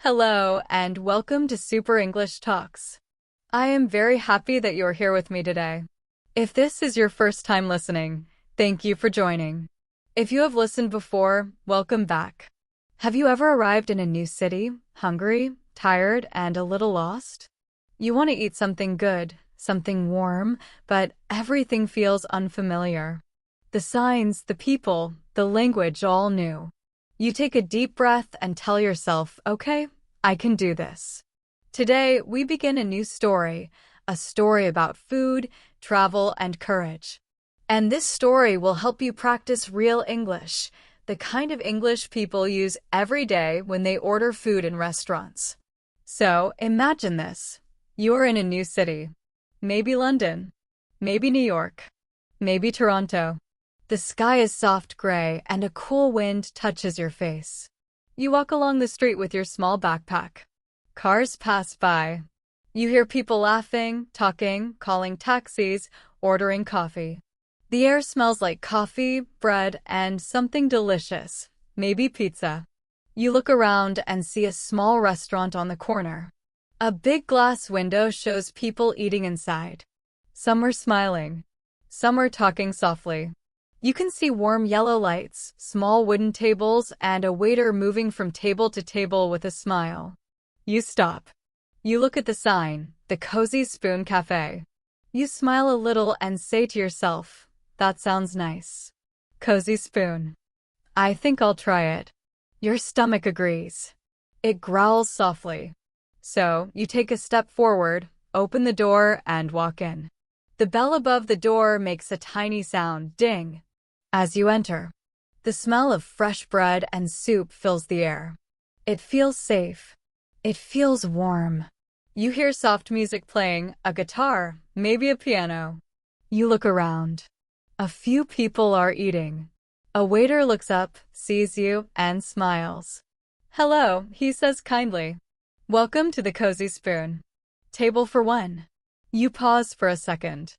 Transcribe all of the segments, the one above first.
Hello, and welcome to Super English Talks. I am very happy that you're here with me today. If this is your first time listening, thank you for joining. If you have listened before, welcome back. Have you ever arrived in a new city, hungry, tired, and a little lost? You want to eat something good, something warm, but everything feels unfamiliar. The signs, the people, the language all new. You take a deep breath and tell yourself, okay, I can do this. Today, we begin a new story, a story about food, travel, and courage. And this story will help you practice real English, the kind of English people use every day when they order food in restaurants. So, imagine this. You're in a new city. Maybe London. Maybe New York. Maybe Toronto. The sky is soft gray and a cool wind touches your face. You walk along the street with your small backpack. Cars pass by. You hear people laughing, talking, calling taxis, ordering coffee. The air smells like coffee, bread, and something delicious, maybe pizza. You look around and see a small restaurant on the corner. A big glass window shows people eating inside. Some are smiling. Some are talking softly. You can see warm yellow lights, small wooden tables, and a waiter moving from table to table with a smile. You stop. You look at the sign, the Cozy Spoon Cafe. You smile a little and say to yourself, that sounds nice. Cozy Spoon. I think I'll try it. Your stomach agrees. It growls softly. So, you take a step forward, open the door, and walk in. The bell above the door makes a tiny sound, ding. As you enter, the smell of fresh bread and soup fills the air. It feels safe. It feels warm. You hear soft music playing, a guitar, maybe a piano. You look around. A few people are eating. A waiter looks up, sees you, and smiles. Hello, he says kindly. Welcome to the Cozy Spoon. Table for one. You pause for a second.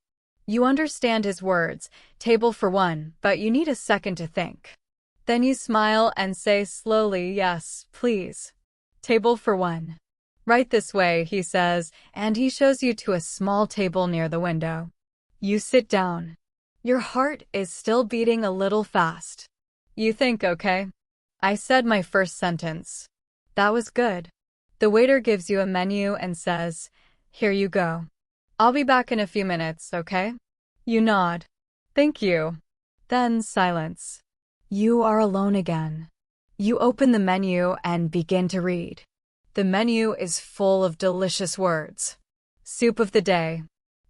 You understand his words, table for one, but you need a second to think. Then you smile and say slowly, yes, please. Table for one. Right this way, he says, and he shows you to a small table near the window. You sit down. Your heart is still beating a little fast. You think, okay, I said my first sentence. That was good. The waiter gives you a menu and says, here you go. I'll be back in a few minutes, okay? You nod. Thank you. Then silence. You are alone again. You open the menu and begin to read. The menu is full of delicious words. Soup of the day.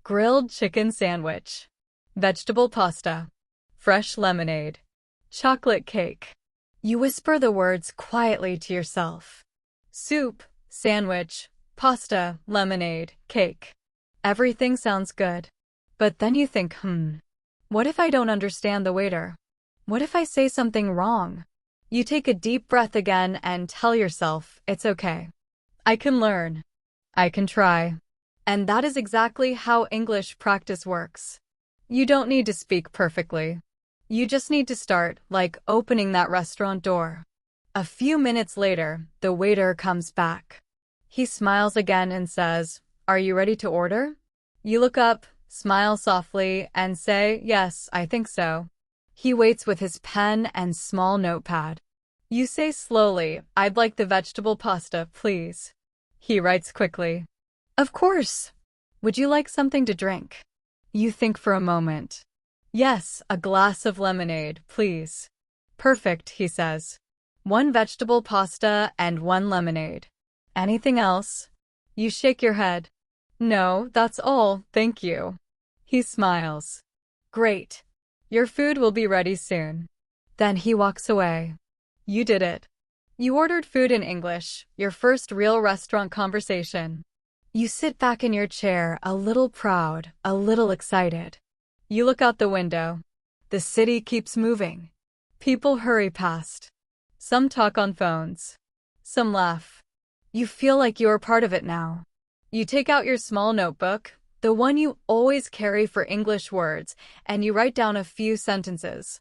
Grilled chicken sandwich. Vegetable pasta. Fresh lemonade. Chocolate cake. You whisper the words quietly to yourself. Soup, sandwich, pasta, lemonade, cake. Everything sounds good. But then you think, what if I don't understand the waiter? What if I say something wrong? You take a deep breath again and tell yourself, it's okay. I can learn. I can try. And that is exactly how English practice works. You don't need to speak perfectly. You just need to start, like opening that restaurant door. A few minutes later, the waiter comes back. He smiles again and says, are you ready to order? You look up, smile softly, and say, yes, I think so. He waits with his pen and small notepad. You say slowly, I'd like the vegetable pasta, please. He writes quickly. Of course. Would you like something to drink? You think for a moment. Yes, a glass of lemonade, please. Perfect, he says. One vegetable pasta and one lemonade. Anything else? You shake your head. No, that's all, thank you. He smiles. Great. Your food will be ready soon. Then he walks away. You did it. You ordered food in English, your first real restaurant conversation. You sit back in your chair, a little proud, a little excited. You look out the window. The city keeps moving. People hurry past. Some talk on phones. Some laugh. You feel like you are part of it now. You take out your small notebook, the one you always carry for English words, and you write down a few sentences.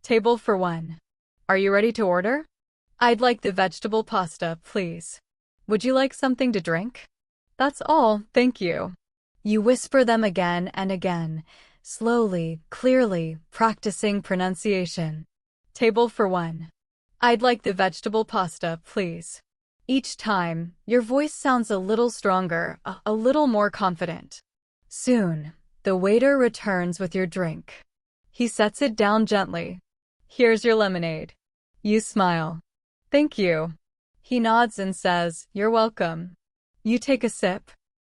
Table for one. Are you ready to order? I'd like the vegetable pasta, please. Would you like something to drink? That's all, thank you. You whisper them again and again, slowly, clearly, practicing pronunciation. Table for one. I'd like the vegetable pasta, please. Each time, your voice sounds a little stronger, a little more confident. Soon, the waiter returns with your drink. He sets it down gently. Here's your lemonade. You smile. Thank you. He nods and says, you're welcome. You take a sip.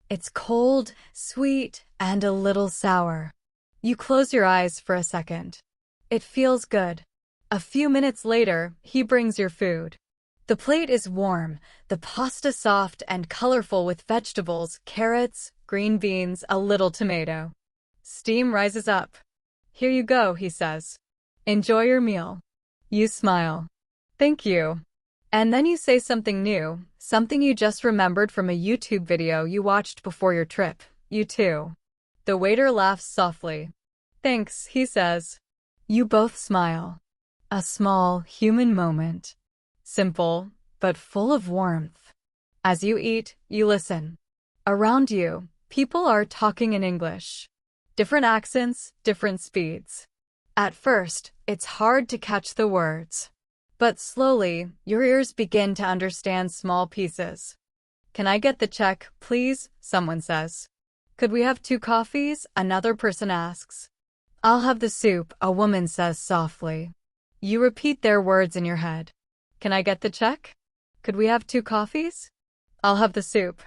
It's cold, sweet, and a little sour. You close your eyes for a second. It feels good. A few minutes later, he brings your food. The plate is warm, the pasta soft and colorful with vegetables, carrots, green beans, a little tomato. Steam rises up. Here you go, he says. Enjoy your meal. You smile. Thank you. And then you say something new, something you just remembered from a YouTube video you watched before your trip. You too. The waiter laughs softly. Thanks, he says. You both smile. A small, human moment. Simple, but full of warmth. As you eat, you listen. Around you, people are talking in English. Different accents, different speeds. At first, it's hard to catch the words. But slowly, your ears begin to understand small pieces. Can I get the check, please? Someone says. Could we have 2 coffees? Another person asks. I'll have the soup, a woman says softly. You repeat their words in your head. Can I get the check? Could we have 2 coffees? I'll have the soup.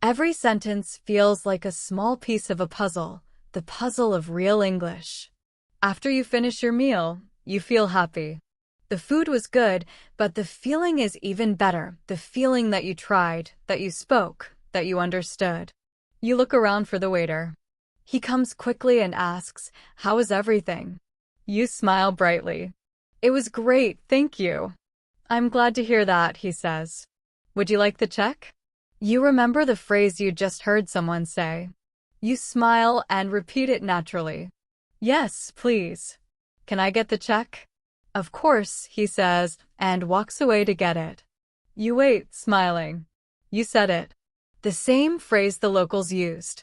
Every sentence feels like a small piece of a puzzle, the puzzle of real English. After you finish your meal, you feel happy. The food was good, but the feeling is even better, the feeling that you tried, that you spoke, that you understood. You look around for the waiter. He comes quickly and asks, how is everything? You smile brightly. It was great, thank you. I'm glad to hear that, he says. Would you like the check? You remember the phrase you just heard someone say. You smile and repeat it naturally. Yes, please. Can I get the check? Of course, he says, and walks away to get it. You wait, smiling. You said it. The same phrase the locals used.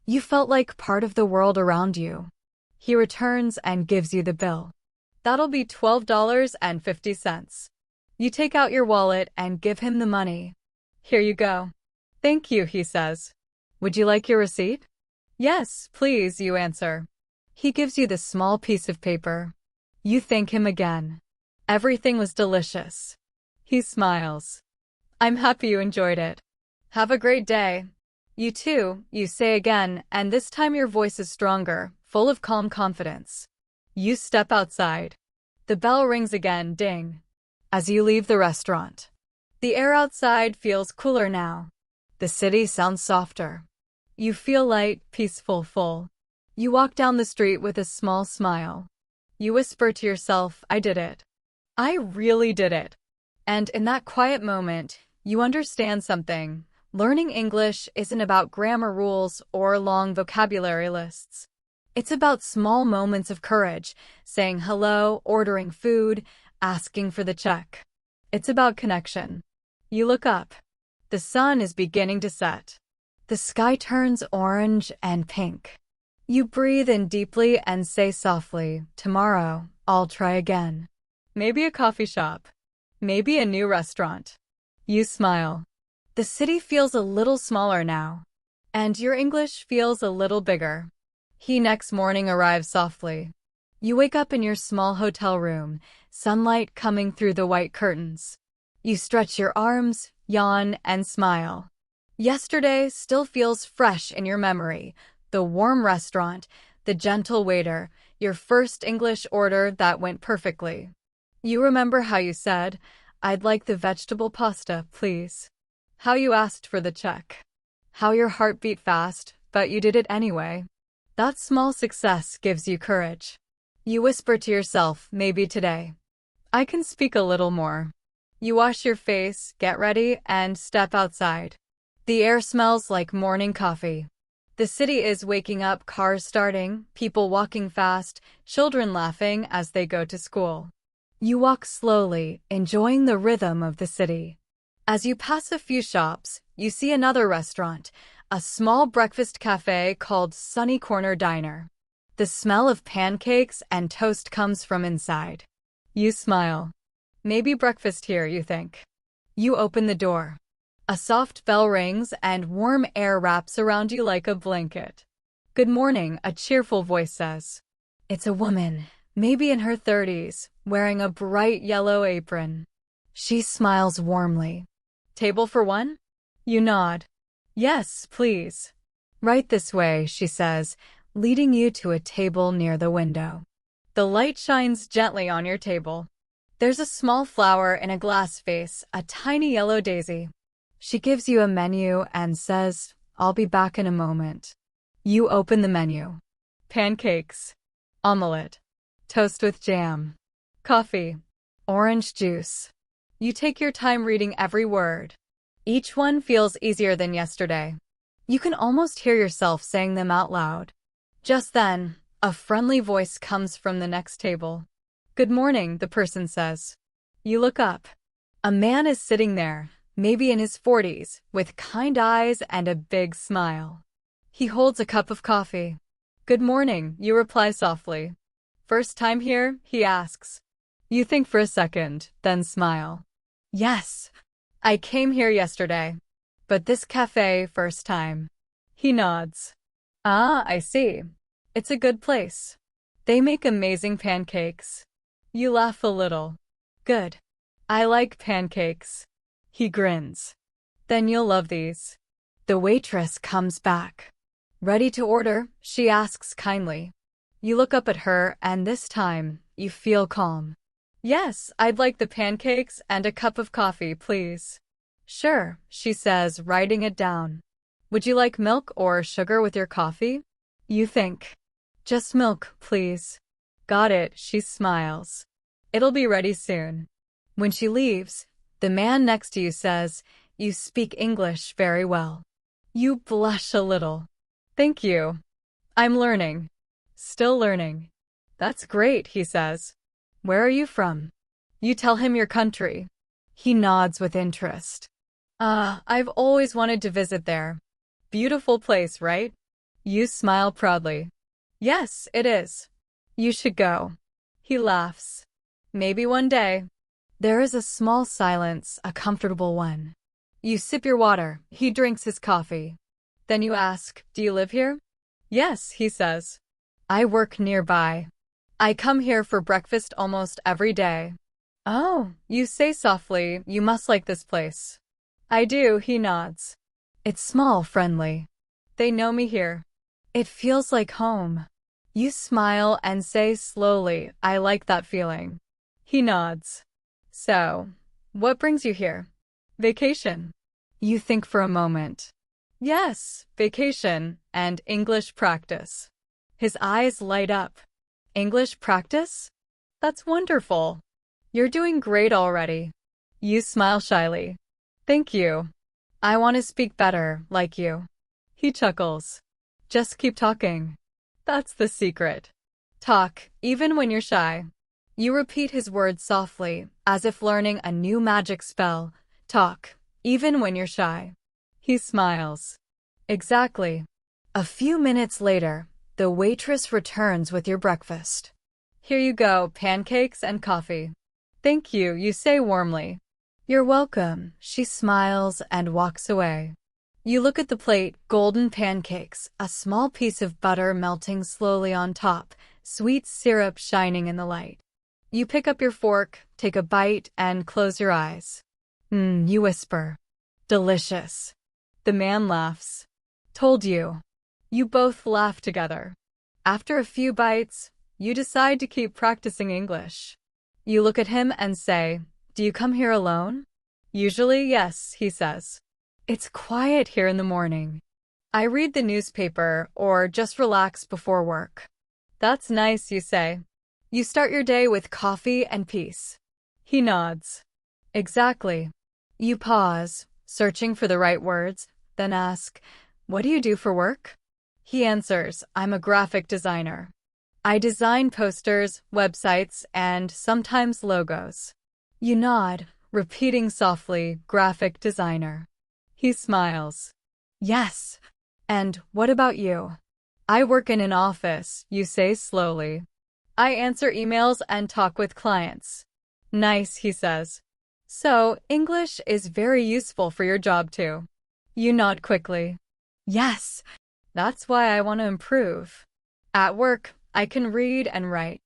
You felt like part of the world around you. He returns and gives you the bill. That'll be $12.50. You take out your wallet and give him the money. Here you go. Thank you, he says. Would you like your receipt? Yes, please, you answer. He gives you the small piece of paper. You thank him again. Everything was delicious. He smiles. I'm happy you enjoyed it. Have a great day. You too, you say again, and this time your voice is stronger, full of calm confidence. You step outside. The bell rings again, ding. As you leave the restaurant. The air outside feels cooler now. The city sounds softer. You feel light, peaceful, full. You walk down the street with a small smile. You whisper to yourself, I did it. I really did it. And in that quiet moment, you understand something. Learning English isn't about grammar rules or long vocabulary lists. It's about small moments of courage, saying hello, ordering food, asking for the check. It's about connection. You look up. The sun is beginning to set. The sky turns orange and pink. You breathe in deeply and say softly, tomorrow, I'll try again. Maybe a coffee shop. Maybe a new restaurant. You smile. The city feels a little smaller now. And your English feels a little bigger. He next morning arrives softly. You wake up in your small hotel room, sunlight coming through the white curtains. You stretch your arms, yawn, and smile. Yesterday still feels fresh in your memory. The warm restaurant, the gentle waiter, your first English order that went perfectly. You remember how you said, I'd like the vegetable pasta, please. How you asked for the check. How your heart beat fast, but you did it anyway. That small success gives you courage. You whisper to yourself, maybe today. I can speak a little more. You wash your face, get ready, and step outside. The air smells like morning coffee. The city is waking up, cars starting, people walking fast, children laughing as they go to school. You walk slowly, enjoying the rhythm of the city. As you pass a few shops, you see another restaurant, a small breakfast cafe called Sunny Corner Diner. The smell of pancakes and toast comes from inside. You smile. Maybe breakfast here, you think. You open the door. A soft bell rings and warm air wraps around you like a blanket. Good morning, a cheerful voice says. It's a woman, maybe in her 30s, wearing a bright yellow apron. She smiles warmly. Table for one? You nod. Yes, please. Right this way, she says, leading you to a table near the window. The light shines gently on your table. There's a small flower in a glass vase, a tiny yellow daisy. She gives you a menu and says, I'll be back in a moment. You open the menu. Pancakes, omelette, toast with jam, coffee, orange juice. You take your time reading every word. Each one feels easier than yesterday. You can almost hear yourself saying them out loud. Just then, a friendly voice comes from the next table. Good morning, the person says. You look up. A man is sitting there, maybe in his 40s, with kind eyes and a big smile. He holds a cup of coffee. Good morning, you reply softly. First time here? He asks. You think for a second, then smile. Yes. I came here yesterday. But this cafe, first time. He nods. Ah, I see. It's a good place. They make amazing pancakes. You laugh a little. Good. I like pancakes. He grins. Then you'll love these. The waitress comes back. Ready to order? She asks kindly. You look up at her, and this time, you feel calm. Yes, I'd like the pancakes and a cup of coffee, please. Sure, she says, writing it down. Would you like milk or sugar with your coffee? You think. Just milk, please. Got it, she smiles. It'll be ready soon. When she leaves, the man next to you says, You speak English very well. You blush a little. Thank you. I'm learning. Still learning. That's great, he says. Where are you from? You tell him your country. He nods with interest. I've always wanted to visit there. Beautiful place, right? You smile proudly. Yes, it is. You should go. He laughs. Maybe one day. There is a small silence, a comfortable one. You sip your water. He drinks his coffee. Then you ask, Do you live here? Yes, he says. I work nearby. I come here for breakfast almost every day. Oh, you say softly, you must like this place. I do, he nods. It's small, friendly. They know me here. It feels like home. You smile and say slowly, I like that feeling. He nods. So, what brings you here? Vacation. You think for a moment. Yes, vacation and English practice. His eyes light up. English practice? That's wonderful. You're doing great already. You smile shyly. Thank you. I want to speak better, like you. He chuckles. Just keep talking. That's the secret. Talk, even when you're shy. You repeat his words softly, as if learning a new magic spell. Talk, even when you're shy. He smiles. Exactly. A few minutes later, the waitress returns with your breakfast. Here you go, pancakes and coffee. Thank you, you say warmly. You're welcome, she smiles and walks away. You look at the plate, golden pancakes, a small piece of butter melting slowly on top, sweet syrup shining in the light. You pick up your fork, take a bite, and close your eyes. You whisper. Delicious. The man laughs. Told you. You both laugh together. After a few bites, you decide to keep practicing English. You look at him and say, Do you come here alone? Usually, yes, he says. It's quiet here in the morning. I read the newspaper or just relax before work. That's nice, you say. You start your day with coffee and peace. He nods. Exactly. You pause, searching for the right words, then ask, What do you do for work? He answers, I'm a graphic designer. I design posters, websites, and sometimes logos. You nod, repeating softly, graphic designer. He smiles. Yes. And what about you? I work in an office, you say slowly. I answer emails and talk with clients. Nice, he says. So, English is very useful for your job too. You nod quickly. Yes. That's why I want to improve. At work, I can read and write.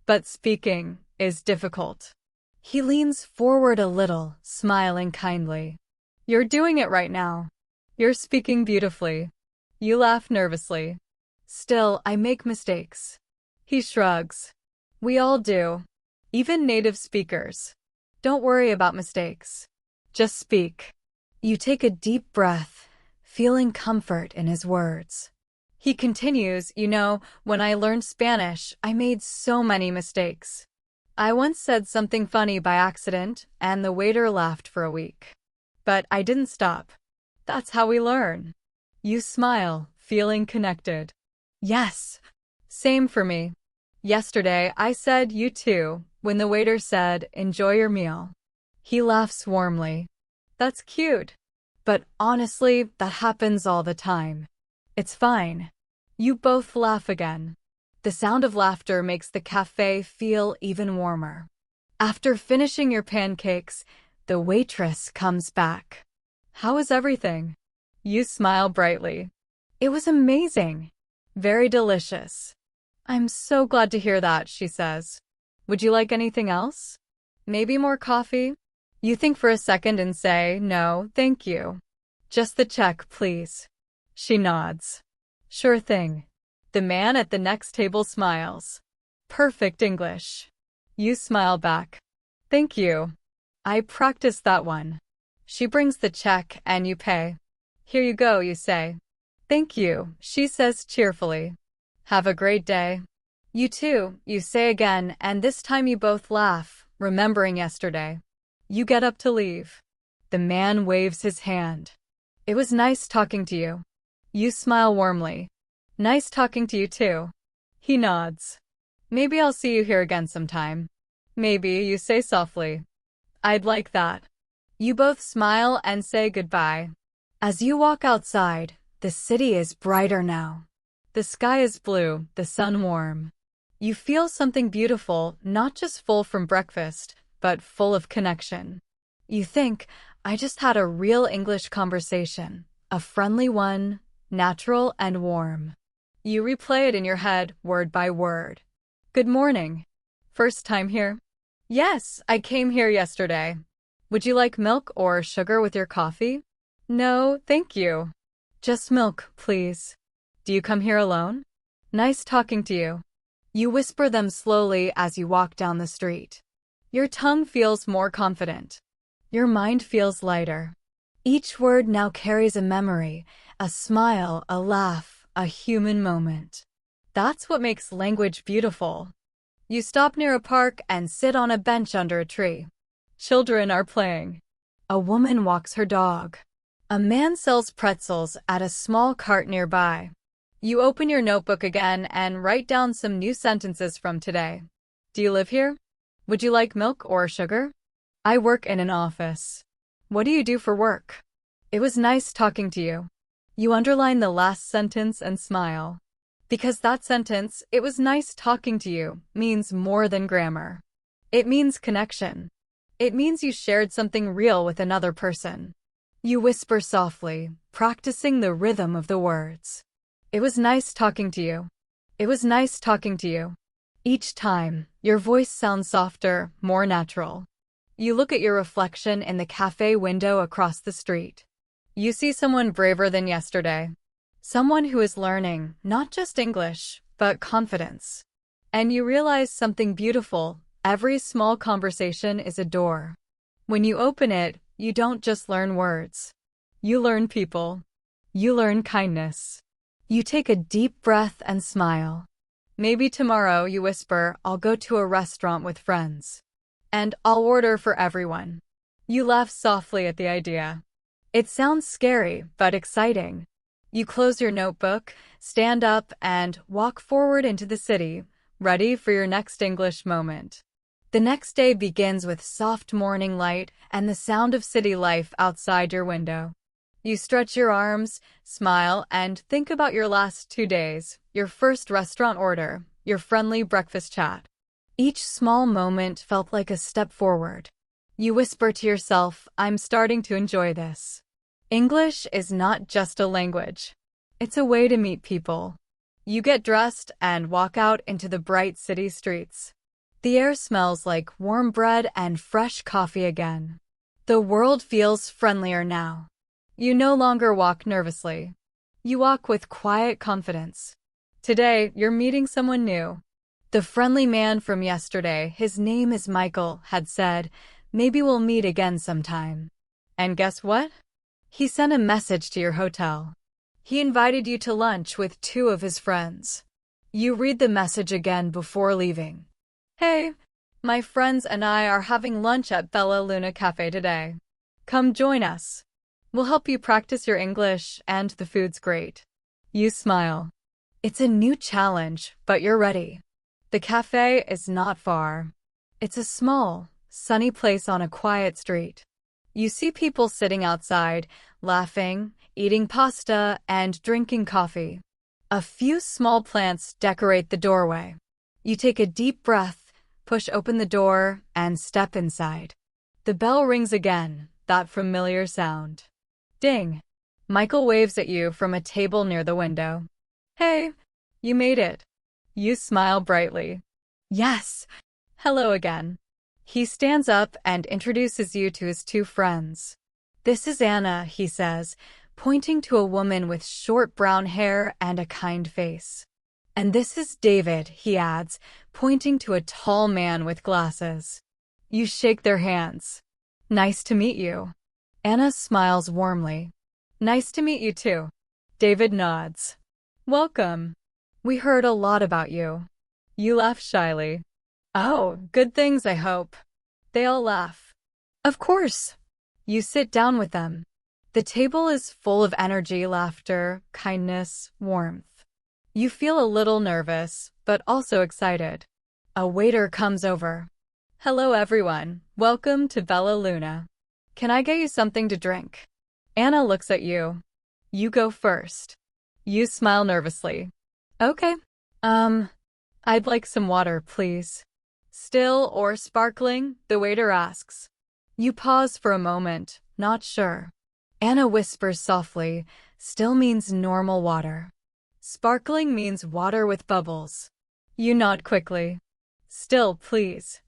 But speaking is difficult. He leans forward a little, smiling kindly. You're doing it right now. You're speaking beautifully. You laugh nervously. Still, I make mistakes. He shrugs. We all do. Even native speakers. Don't worry about mistakes. Just speak. You take a deep breath, feeling comfort in his words. He continues, when I learned Spanish, I made so many mistakes. I once said something funny by accident, and the waiter laughed for a week. But I didn't stop. That's how we learn. You smile, feeling connected. Yes. Same for me. Yesterday, I said you too, when the waiter said, enjoy your meal. He laughs warmly. That's cute. But honestly, that happens all the time. It's fine. You both laugh again. The sound of laughter makes the cafe feel even warmer. After finishing your pancakes, the waitress comes back. How is everything? You smile brightly. It was amazing. Very delicious. I'm so glad to hear that, she says. Would you like anything else? Maybe more coffee? You think for a second and say, no, thank you. Just the check, please. She nods. Sure thing. The man at the next table smiles. Perfect English. You smile back. Thank you. I practiced that one. She brings the check and you pay. Here you go, you say. Thank you, she says cheerfully. Have a great day. You too, you say again, and this time you both laugh, remembering yesterday. You get up to leave. The man waves his hand. It was nice talking to you. You smile warmly. Nice talking to you too. He nods. Maybe I'll see you here again sometime. Maybe, you say softly. I'd like that. You both smile and say goodbye. As you walk outside, the city is brighter now. The sky is blue, the sun warm. You feel something beautiful, not just full from breakfast, but full of connection. You think, I just had a real English conversation, a friendly one, natural and warm. You replay it in your head, word by word. Good morning. First time here? Yes, I came here yesterday. Would you like milk or sugar with your coffee? No, thank you. Just milk, please. Do you come here alone? Nice talking to you. You whisper them slowly as you walk down the street. Your tongue feels more confident. Your mind feels lighter. Each word now carries a memory, a smile, a laugh, a human moment. That's what makes language beautiful. You stop near a park and sit on a bench under a tree. Children are playing. A woman walks her dog. A man sells pretzels at a small cart nearby. You open your notebook again and write down some new sentences from today. Do you live here? Would you like milk or sugar? I work in an office. What do you do for work? It was nice talking to you. You underline the last sentence and smile. Because that sentence, it was nice talking to you, means more than grammar. It means connection. It means you shared something real with another person. You whisper softly, practicing the rhythm of the words. It was nice talking to you. It was nice talking to you. Each time, your voice sounds softer, more natural. You look at your reflection in the cafe window across the street. You see someone braver than yesterday. Someone who is learning, not just English, but confidence. And you realize something beautiful. Every small conversation is a door. When you open it, you don't just learn words. You learn people. You learn kindness. You take a deep breath and smile. Maybe tomorrow, you whisper, I'll go to a restaurant with friends. And I'll order for everyone. You laugh softly at the idea. It sounds scary, but exciting. You close your notebook, stand up, and walk forward into the city, ready for your next English moment. The next day begins with soft morning light and the sound of city life outside your window. You stretch your arms, smile, and think about your last 2 days, your first restaurant order, your friendly breakfast chat. Each small moment felt like a step forward. You whisper to yourself, I'm starting to enjoy this. English is not just a language. It's a way to meet people. You get dressed and walk out into the bright city streets. The air smells like warm bread and fresh coffee again. The world feels friendlier now. You no longer walk nervously. You walk with quiet confidence. Today, you're meeting someone new. The friendly man from yesterday, his name is Michael, had said, maybe we'll meet again sometime. And guess what? He sent a message to your hotel. He invited you to lunch with 2 of his friends. You read the message again before leaving. Hey, my friends and I are having lunch at Bella Luna Cafe today. Come join us. We'll help you practice your English, and the food's great. You smile. It's a new challenge, but you're ready. The cafe is not far. It's a small, sunny place on a quiet street. You see people sitting outside, laughing, eating pasta, and drinking coffee. A few small plants decorate the doorway. You take a deep breath, push open the door, and step inside. The bell rings again, that familiar sound. Ding! Michael waves at you from a table near the window. Hey, you made it. You smile brightly. Yes. Hello again. He stands up and introduces you to his 2 friends. This is Anna, he says, pointing to a woman with short brown hair and a kind face. And this is David, he adds, pointing to a tall man with glasses. You shake their hands. Nice to meet you. Anna smiles warmly. Nice to meet you too. David nods. Welcome. We heard a lot about you. You laugh shyly. Oh, good things, I hope. They all laugh. Of course. You sit down with them. The table is full of energy, laughter, kindness, warmth. You feel a little nervous, but also excited. A waiter comes over. Hello everyone, welcome to Bella Luna. Can I get you something to drink? Anna looks at you. You go first. You smile nervously. Okay. I'd like some water, please. Still or sparkling? The waiter asks. You pause for a moment, not sure. Anna whispers softly, still means normal water. Sparkling means water with bubbles. You nod quickly. Still, please.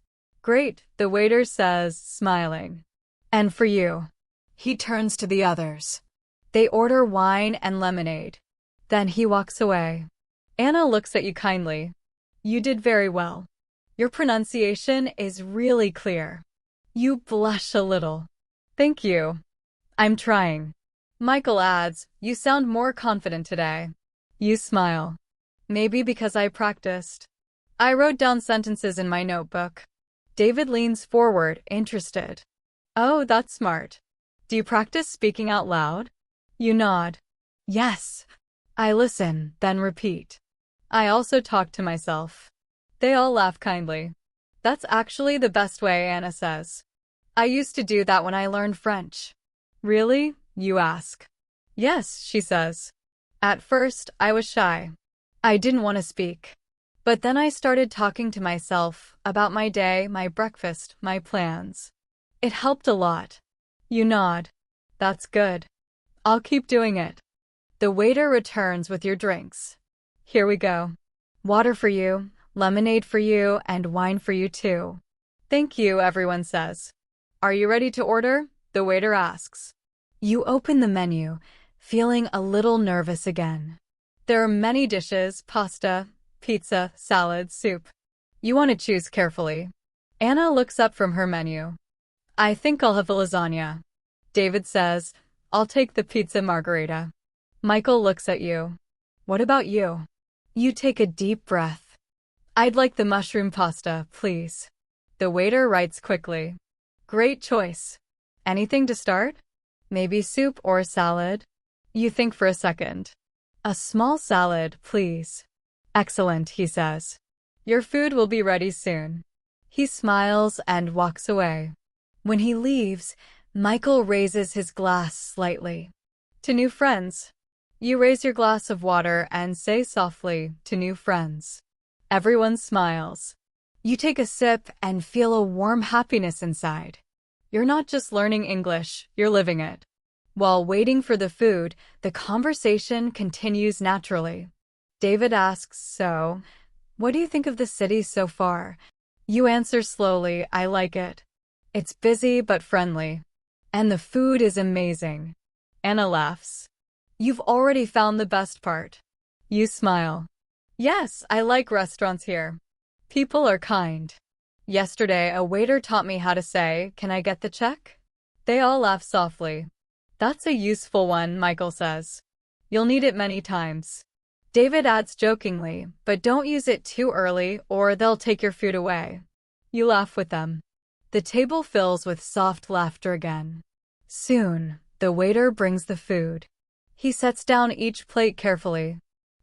Great, the waiter says, smiling. And for you. He turns to the others. They order wine and lemonade. Then he walks away. Anna looks at you kindly. You did very well. Your pronunciation is really clear. You blush a little. Thank you. I'm trying. Michael adds, you sound more confident today. You smile. Maybe because I practiced. I wrote down sentences in my notebook. David leans forward, interested. Oh, that's smart. Do you practice speaking out loud? You nod. Yes. I listen, then repeat. I also talk to myself. They all laugh kindly. That's actually the best way, Anna says. I used to do that when I learned French. Really? You ask. Yes, she says. At first, I was shy. I didn't want to speak. But then I started talking to myself about my day, my breakfast, my plans. It helped a lot. You nod. That's good. I'll keep doing it. The waiter returns with your drinks. Here we go. Water for you, lemonade for you, and wine for you too. Thank you, everyone says. Are you ready to order? The waiter asks. You open the menu, feeling a little nervous again. There are many dishes, pasta, pizza, salad, soup. You want to choose carefully. Anna looks up from her menu. I think I'll have a lasagna. David says, I'll take the pizza margherita. Michael looks at you. What about you? You take a deep breath. I'd like the mushroom pasta, please. The waiter writes quickly. Great choice. Anything to start? Maybe soup or salad? You think for a second. A small salad, please. Excellent, he says. Your food will be ready soon. He smiles and walks away. When he leaves, Michael raises his glass slightly. To new friends. You raise your glass of water and say softly, to new friends. Everyone smiles. You take a sip and feel a warm happiness inside. You're not just learning English, you're living it. While waiting for the food, the conversation continues naturally. David asks, so, what do you think of the city so far? You answer slowly, I like it. It's busy but friendly. And the food is amazing. Anna laughs. You've already found the best part. You smile. Yes, I like restaurants here. People are kind. Yesterday, a waiter taught me how to say, can I get the check? They all laugh softly. That's a useful one, Michael says. You'll need it many times. David adds jokingly, but don't use it too early or they'll take your food away. You laugh with them. The table fills with soft laughter again. Soon, the waiter brings the food. He sets down each plate carefully.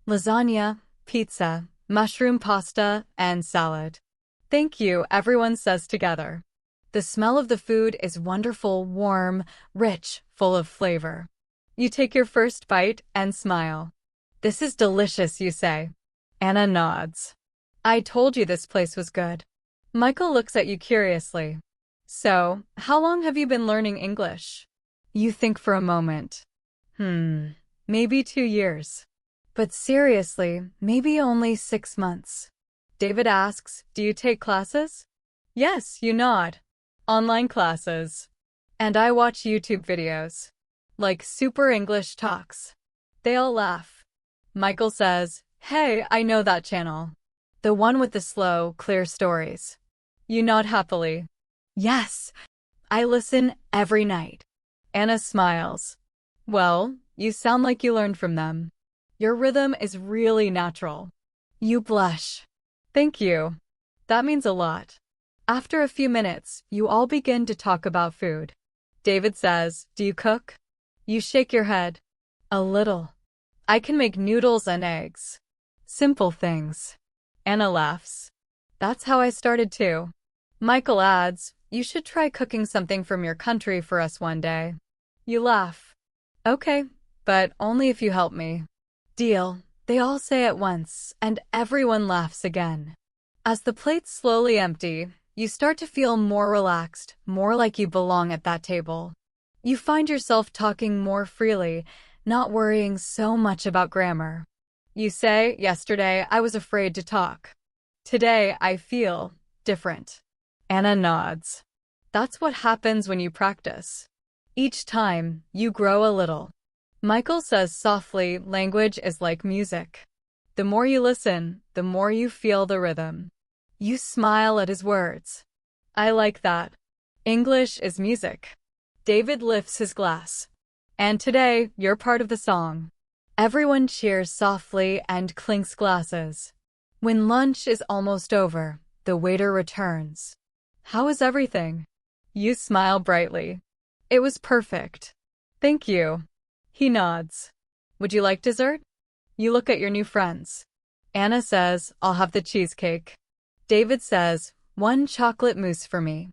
Lasagna, pizza, mushroom pasta, and salad. Thank you, everyone says together. The smell of the food is wonderful, warm, rich, full of flavor. You take your first bite and smile. This is delicious, you say. Anna nods. I told you this place was good. Michael looks at you curiously. So, how long have you been learning English? You think for a moment. Maybe 2 years. But seriously, maybe only 6 months. David asks, do you take classes? Yes, you nod. Online classes. And I watch YouTube videos. Like Super English Talks. They all laugh. Michael says, hey, I know that channel. The one with the slow, clear stories. You nod happily. Yes, I listen every night. Anna smiles. Well, you sound like you learned from them. Your rhythm is really natural. You blush. Thank you. That means a lot. After a few minutes, you all begin to talk about food. David says, do you cook? You shake your head. A little. I can make noodles and eggs. Simple things. Anna laughs. That's how I started too. Michael adds, you should try cooking something from your country for us one day. You laugh. Okay, but only if you help me. Deal, they all say at once, and everyone laughs again. As the plates slowly empty, you start to feel more relaxed, more like you belong at that table. You find yourself talking more freely, not worrying so much about grammar. You say, yesterday I was afraid to talk. Today I feel different. Anna nods. That's what happens when you practice. Each time, you grow a little. Michael says softly, language is like music. The more you listen, the more you feel the rhythm. You smile at his words. I like that. English is music. David lifts his glass. And today, you're part of the song. Everyone cheers softly and clinks glasses. When lunch is almost over, the waiter returns. How is everything? You smile brightly. It was perfect. Thank you. He nods. Would you like dessert? You look at your new friends. Anna says, I'll have the cheesecake. David says, 1 chocolate mousse for me.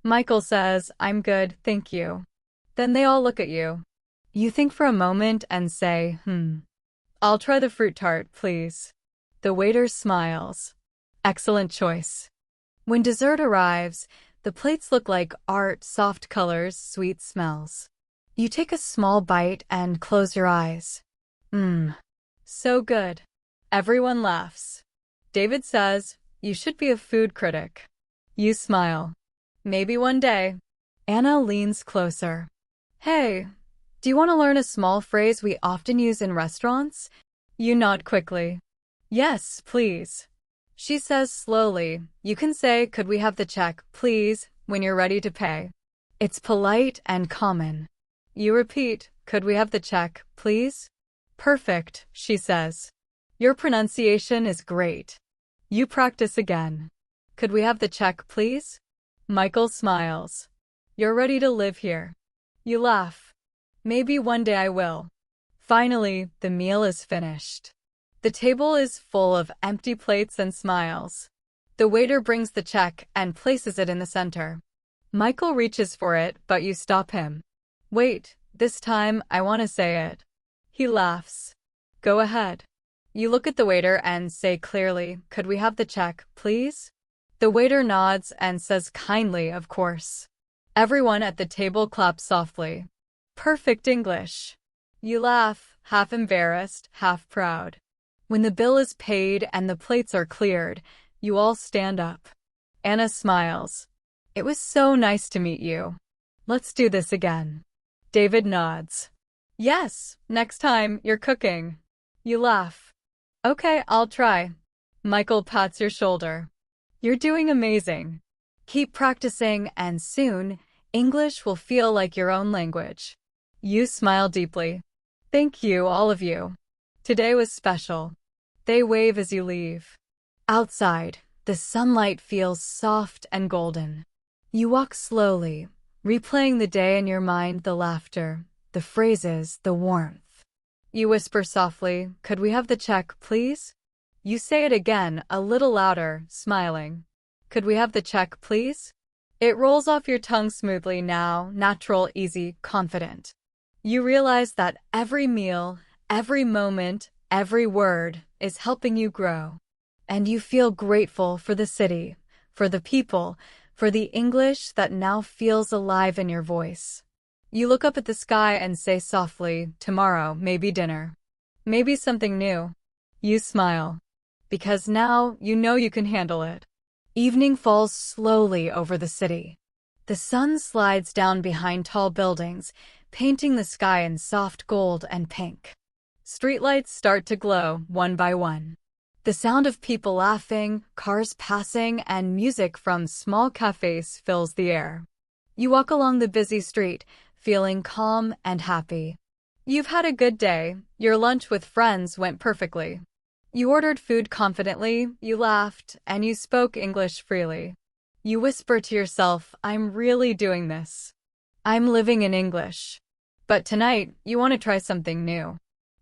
Michael says, I'm good, thank you. Then they all look at you. You think for a moment and say, I'll try the fruit tart, please. The waiter smiles. Excellent choice. When dessert arrives, the plates look like art, soft colors, sweet smells. You take a small bite and close your eyes. So good. Everyone laughs. David says, you should be a food critic. You smile. Maybe one day. Anna leans closer. Hey, do you want to learn a small phrase we often use in restaurants? You nod quickly. Yes, please. She says slowly, you can say, could we have the check, please, when you're ready to pay. It's polite and common. You repeat, could we have the check, please? Perfect, she says. Your pronunciation is great. You practice again. Could we have the check, please? Michael smiles. You're ready to live here. You laugh. Maybe one day I will. Finally, the meal is finished. The table is full of empty plates and smiles. The waiter brings the check and places it in the center. Michael reaches for it, but you stop him. Wait, this time I want to say it. He laughs. Go ahead. You look at the waiter and say clearly, could we have the check, please? The waiter nods and says kindly, of course. Everyone at the table claps softly. Perfect English. You laugh, half embarrassed, half proud. When the bill is paid and the plates are cleared, you all stand up. Anna smiles. It was so nice to meet you. Let's do this again. David nods. Yes, next time you're cooking. You laugh. Okay, I'll try. Michael pats your shoulder. You're doing amazing. Keep practicing and soon, English will feel like your own language. You smile deeply. Thank you, all of you. Today was special. They wave as you leave. Outside, the sunlight feels soft and golden. You walk slowly, replaying the day in your mind, the laughter, the phrases, the warmth. You whisper softly, could we have the check, please? You say it again, a little louder, smiling. Could we have the check, please? It rolls off your tongue smoothly now, natural, easy, confident. You realize that every meal, every moment, every word is helping you grow. And you feel grateful for the city, for the people, for the English that now feels alive in your voice. You look up at the sky and say softly, tomorrow, maybe dinner. Maybe something new. You smile. Because now you know you can handle it. Evening falls slowly over the city. The sun slides down behind tall buildings, painting the sky in soft gold and pink. Streetlights start to glow, one by one. The sound of people laughing, cars passing, and music from small cafes fills the air. You walk along the busy street, feeling calm and happy. You've had a good day. Your lunch with friends went perfectly. You ordered food confidently, you laughed, and you spoke English freely. You whisper to yourself, I'm really doing this. I'm living in English. But tonight, you want to try something new.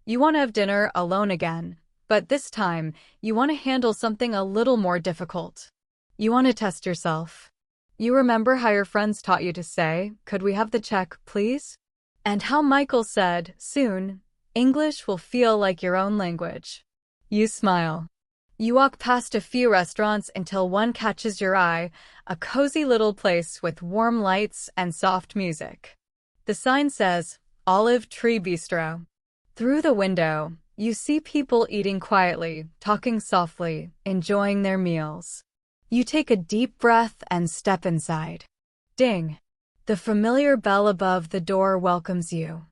You want to have dinner alone again, but this time, you want to handle something a little more difficult. You want to test yourself. You remember how your friends taught you to say, could we have the check, please? And how Michael said, soon, English will feel like your own language. You smile. You walk past a few restaurants until one catches your eye, a cozy little place with warm lights and soft music. The sign says, Olive Tree Bistro. Through the window, you see people eating quietly, talking softly, enjoying their meals. You take a deep breath and step inside. Ding! The familiar bell above the door welcomes you.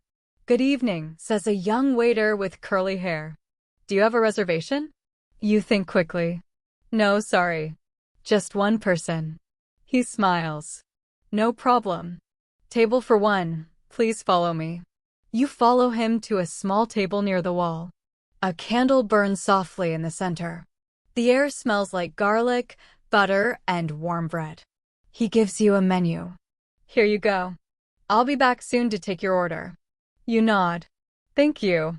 Good evening, says a young waiter with curly hair. Do you have a reservation? You think quickly. No, sorry. Just one person. He smiles. No problem. Table for one, please follow me. You follow him to a small table near the wall. A candle burns softly in the center. The air smells like garlic, butter, and warm bread. He gives you a menu. Here you go. I'll be back soon to take your order. You nod. Thank you.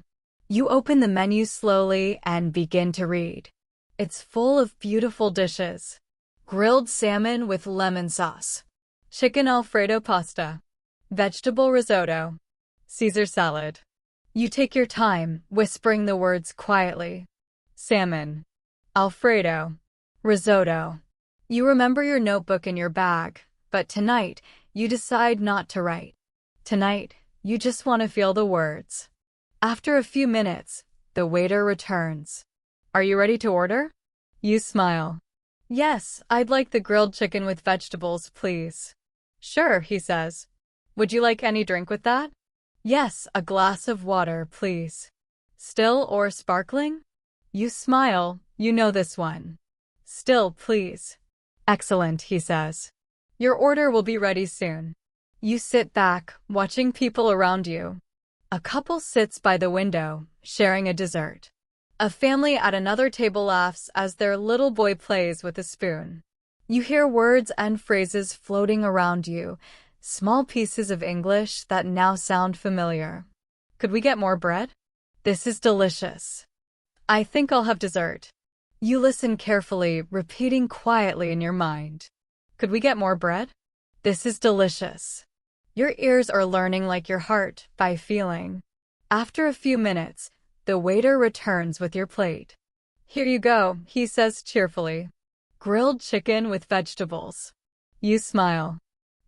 You open the menu slowly and begin to read. It's full of beautiful dishes. Grilled salmon with lemon sauce. Chicken Alfredo pasta. Vegetable risotto. Caesar salad. You take your time, whispering the words quietly. Salmon. Alfredo. Risotto. You remember your notebook in your bag, but tonight, you decide not to write. Tonight, you just want to feel the words. After a few minutes, the waiter returns. Are you ready to order? You smile. Yes, I'd like the grilled chicken with vegetables, please. Sure, he says. Would you like any drink with that? Yes, a glass of water, please. Still or sparkling? You smile, you know this one. Still, please. Excellent, he says. Your order will be ready soon. You sit back, watching people around you. A couple sits by the window, sharing a dessert. A family at another table laughs as their little boy plays with a spoon. You hear words and phrases floating around you, small pieces of English that now sound familiar. Could we get more bread? This is delicious. I think I'll have dessert. You listen carefully, repeating quietly in your mind. Could we get more bread? This is delicious. Your ears are learning like your heart by feeling. After a few minutes, the waiter returns with your plate. Here you go, he says cheerfully. Grilled chicken with vegetables. You smile.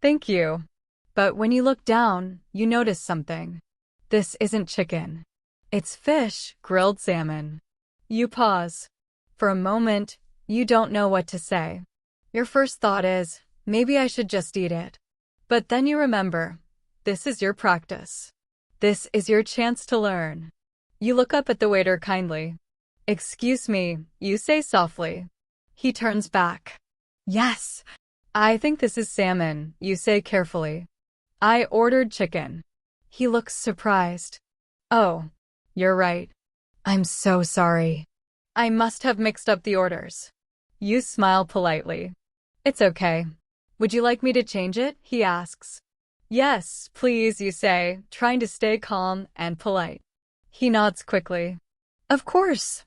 Thank you. But when you look down, you notice something. This isn't chicken. It's fish, grilled salmon. You pause. For a moment, you don't know what to say. Your first thought is, maybe I should just eat it. But then you remember, this is your practice. This is your chance to learn. You look up at the waiter kindly. Excuse me, you say softly. He turns back. Yes. I think this is salmon, you say carefully. I ordered chicken. He looks surprised. Oh, you're right. I'm so sorry. I must have mixed up the orders. You smile politely. It's okay. Would you like me to change it? He asks. Yes, please, you say, trying to stay calm and polite. He nods quickly. Of course.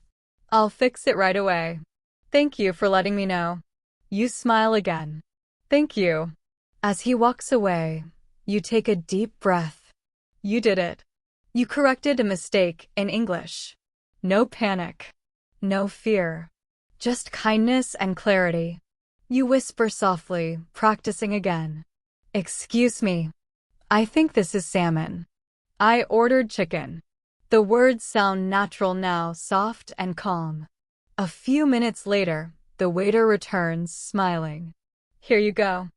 I'll fix it right away. Thank you for letting me know. You smile again. Thank you. As he walks away, you take a deep breath. You did it. You corrected a mistake in English. No panic. No fear. Just kindness and clarity. You whisper softly, practicing again. Excuse me. I think this is salmon. I ordered chicken. The words sound natural now, soft and calm. A few minutes later, the waiter returns, smiling. Here you go.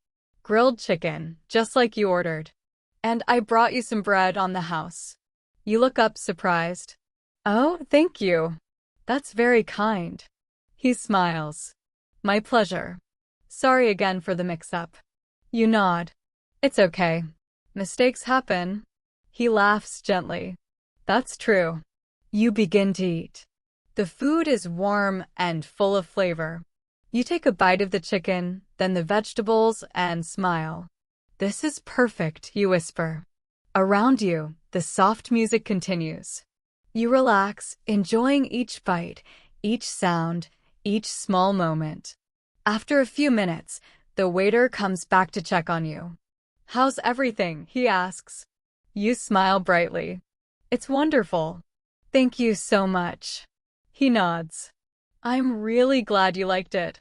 Grilled chicken, just like you ordered. And I brought you some bread on the house. You look up surprised. Oh, thank you. That's very kind. He smiles. My pleasure. Sorry again for the mix-up. You nod. It's okay. Mistakes happen. He laughs gently. That's true. You begin to eat. The food is warm and full of flavor. You take a bite of the chicken, then the vegetables, and smile. This is perfect, you whisper. Around you, the soft music continues. You relax, enjoying each bite, each sound, each small moment. After a few minutes, the waiter comes back to check on you. How's everything? He asks. You smile brightly. It's wonderful. Thank you so much. He nods. I'm really glad you liked it.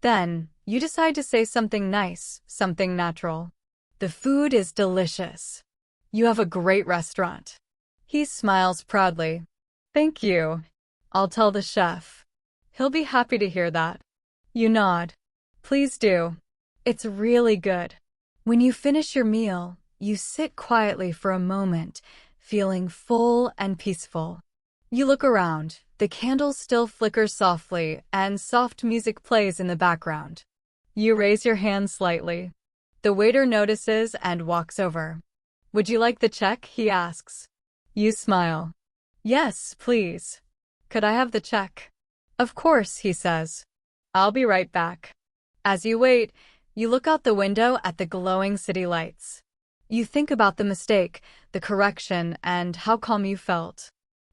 Then, you decide to say something nice, something natural. The food is delicious. You have a great restaurant. He smiles proudly. Thank you. I'll tell the chef. He'll be happy to hear that. You nod. Please do. It's really good. When you finish your meal, you sit quietly for a moment, feeling full and peaceful. You look around. The candles still flicker softly, and soft music plays in the background. You raise your hand slightly. The waiter notices and walks over. Would you like the check? He asks. You smile. Yes, please. Could I have the check? Of course, he says. I'll be right back. As you wait, you look out the window at the glowing city lights. You think about the mistake, the correction, and how calm you felt.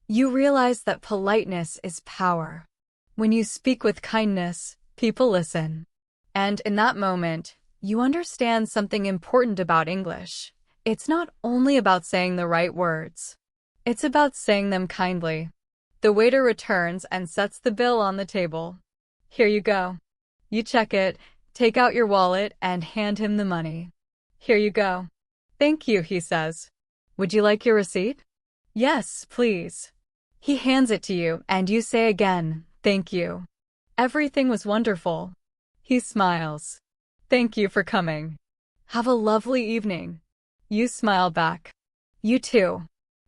You realize that politeness is power. When you speak with kindness, people listen. And in that moment, you understand something important about English. It's not only about saying the right words. It's about saying them kindly. The waiter returns and sets the bill on the table. Here you go. You check it, take out your wallet, and hand him the money. Here you go. Thank you, he says. Would you like your receipt? Yes, please. He hands it to you, and you say again, thank you. Everything was wonderful. He smiles. Thank you for coming. Have a lovely evening. You smile back. You too.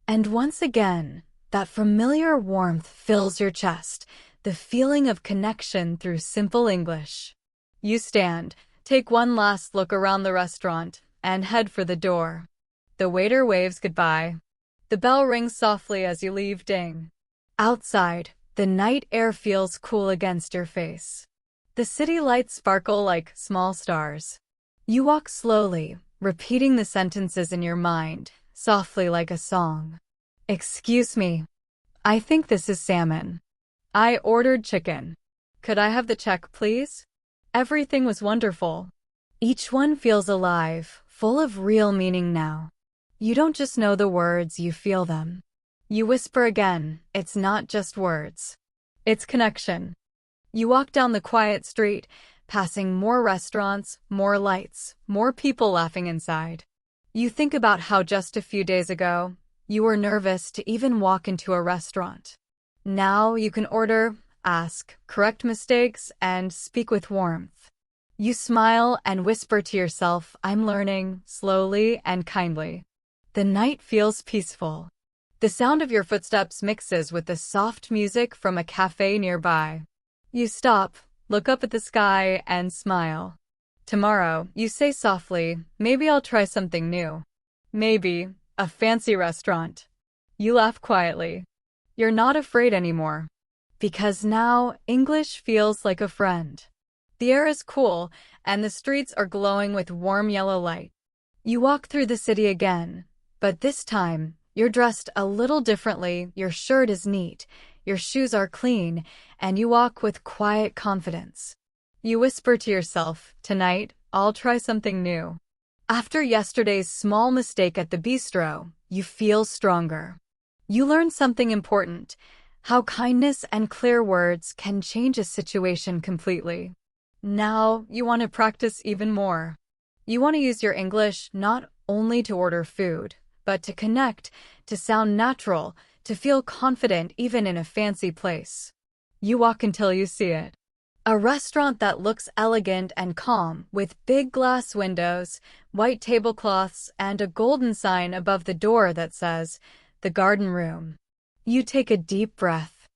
And once again, that familiar warmth fills your chest, the feeling of connection through simple English. You stand, take one last look around the restaurant, and head for the door. The waiter waves goodbye. The bell rings softly as you leave. Ding. Outside, the night air feels cool against your face. The city lights sparkle like small stars. You walk slowly, repeating the sentences in your mind, softly like a song. Excuse me. I think this is salmon. I ordered chicken. Could I have the check, please? Everything was wonderful. Each one feels alive, full of real meaning now. You don't just know the words, you feel them. You whisper again, it's not just words. It's connection. You walk down the quiet street, passing more restaurants, more lights, more people laughing inside. You think about how just a few days ago, you were nervous to even walk into a restaurant. Now you can order, ask, correct mistakes, and speak with warmth. You smile and whisper to yourself, I'm learning, slowly and kindly. The night feels peaceful. The sound of your footsteps mixes with the soft music from a cafe nearby. You stop, look up at the sky, and smile. Tomorrow, you say softly, maybe I'll try something new. Maybe a fancy restaurant. You laugh quietly. You're not afraid anymore. Because now, English feels like a friend. The air is cool, and the streets are glowing with warm yellow light. You walk through the city again, but this time, you're dressed a little differently, your shirt is neat, your shoes are clean, and you walk with quiet confidence. You whisper to yourself, tonight, I'll try something new. After yesterday's small mistake at the bistro, you feel stronger. You learn something important, how kindness and clear words can change a situation completely. Now, you want to practice even more. You want to use your English not only to order food, but to connect, to sound natural, to feel confident even in a fancy place. You walk until you see it. A restaurant that looks elegant and calm, with big glass windows, white tablecloths, and a golden sign above the door that says, The Garden Room. You take a deep breath.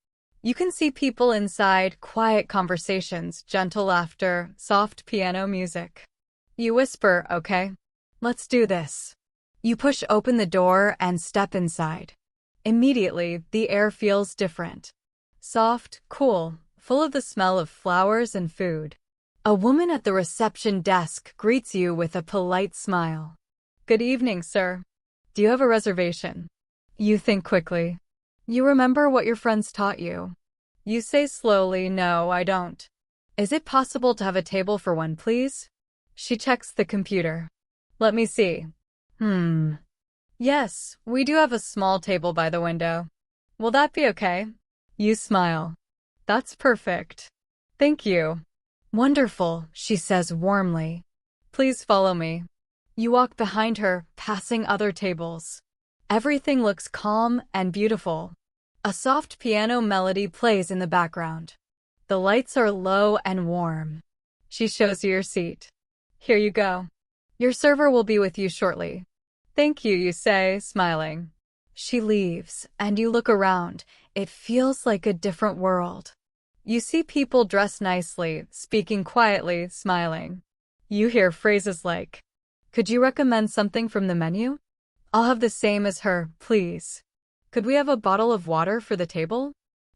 You can see people inside, quiet conversations, gentle laughter, soft piano music. You whisper, okay, let's do this. You push open the door and step inside. Immediately, the air feels different. Soft, cool, full of the smell of flowers and food. A woman at the reception desk greets you with a polite smile. Good evening, sir. Do you have a reservation? You think quickly. You remember what your friends taught you. You say slowly, no, I don't. Is it possible to have a table for one, please? She checks the computer. Let me see. Yes, we do have a small table by the window. Will that be okay? You smile. That's perfect. Thank you. Wonderful, she says warmly. Please follow me. You walk behind her, passing other tables. Everything looks calm and beautiful. A soft piano melody plays in the background. The lights are low and warm. She shows you your seat. Here you go. Your server will be with you shortly. Thank you, you say, smiling. She leaves, and you look around. It feels like a different world. You see people dressed nicely, speaking quietly, smiling. You hear phrases like, could you recommend something from the menu? I'll have the same as her, please. Could we have a bottle of water for the table?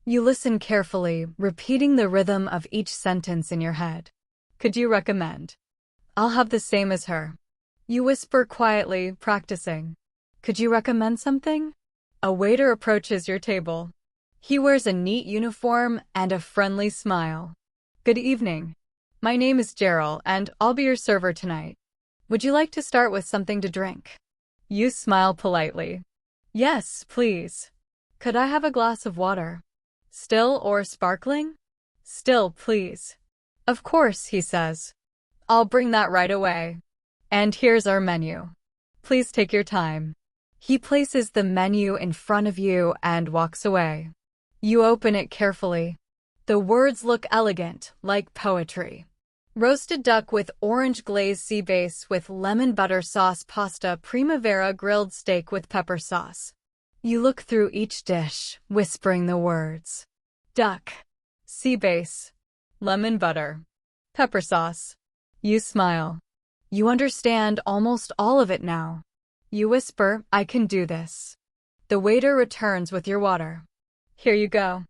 You listen carefully, repeating the rhythm of each sentence in your head. Could you recommend? I'll have the same as her. You whisper quietly, practicing. Could you recommend something? A waiter approaches your table. He wears a neat uniform and a friendly smile. Good evening. My name is Gerald, and I'll be your server tonight. Would you like to start with something to drink? You smile politely. Yes, please. Could I have a glass of water? Still or sparkling? Still, please. Of course, he says. I'll bring that right away. And here's our menu. Please take your time. He places the menu in front of you and walks away. You open it carefully. The words look elegant, like poetry. Roasted duck with orange glazed sea base with lemon butter sauce, pasta primavera, grilled steak with pepper sauce. You look through each dish, whispering the words. Duck, sea base, lemon butter, pepper sauce. You smile. You understand almost all of it now. You whisper, I can do this. The waiter returns with your water. Here you go.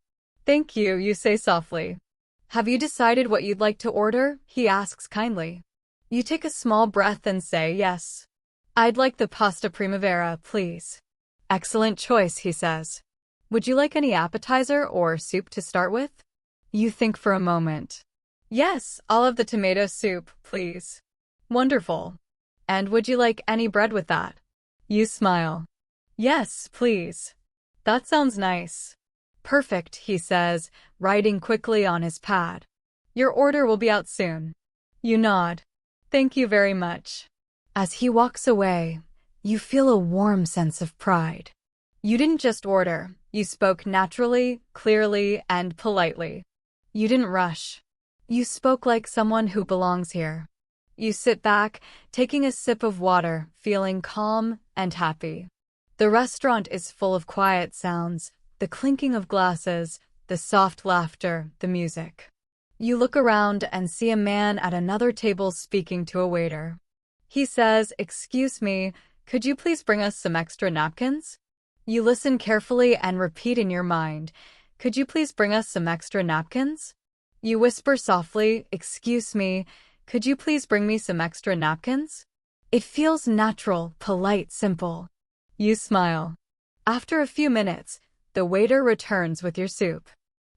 Thank you, you say softly. Have you decided what you'd like to order? He asks kindly. You take a small breath and say, yes. I'd like the pasta primavera, please. Excellent choice, he says. Would you like any appetizer or soup to start with? You think for a moment. Yes, all of the tomato soup, please. Wonderful. And would you like any bread with that? You smile. Yes, please. That sounds nice. Perfect, he says, writing quickly on his pad. Your order will be out soon. You nod. Thank you very much. As he walks away, you feel a warm sense of pride. You didn't just order, you spoke naturally, clearly, and politely. You didn't rush. You spoke like someone who belongs here. You sit back, taking a sip of water, feeling calm and happy. The restaurant is full of quiet sounds, the clinking of glasses, the soft laughter, the music. You look around and see a man at another table speaking to a waiter. He says, "Excuse me, could you please bring us some extra napkins?" You listen carefully and repeat in your mind, "Could you please bring us some extra napkins?" You whisper softly, "Excuse me, could you please bring me some extra napkins?" It feels natural, polite, simple. You smile. After a few minutes, the waiter returns with your soup.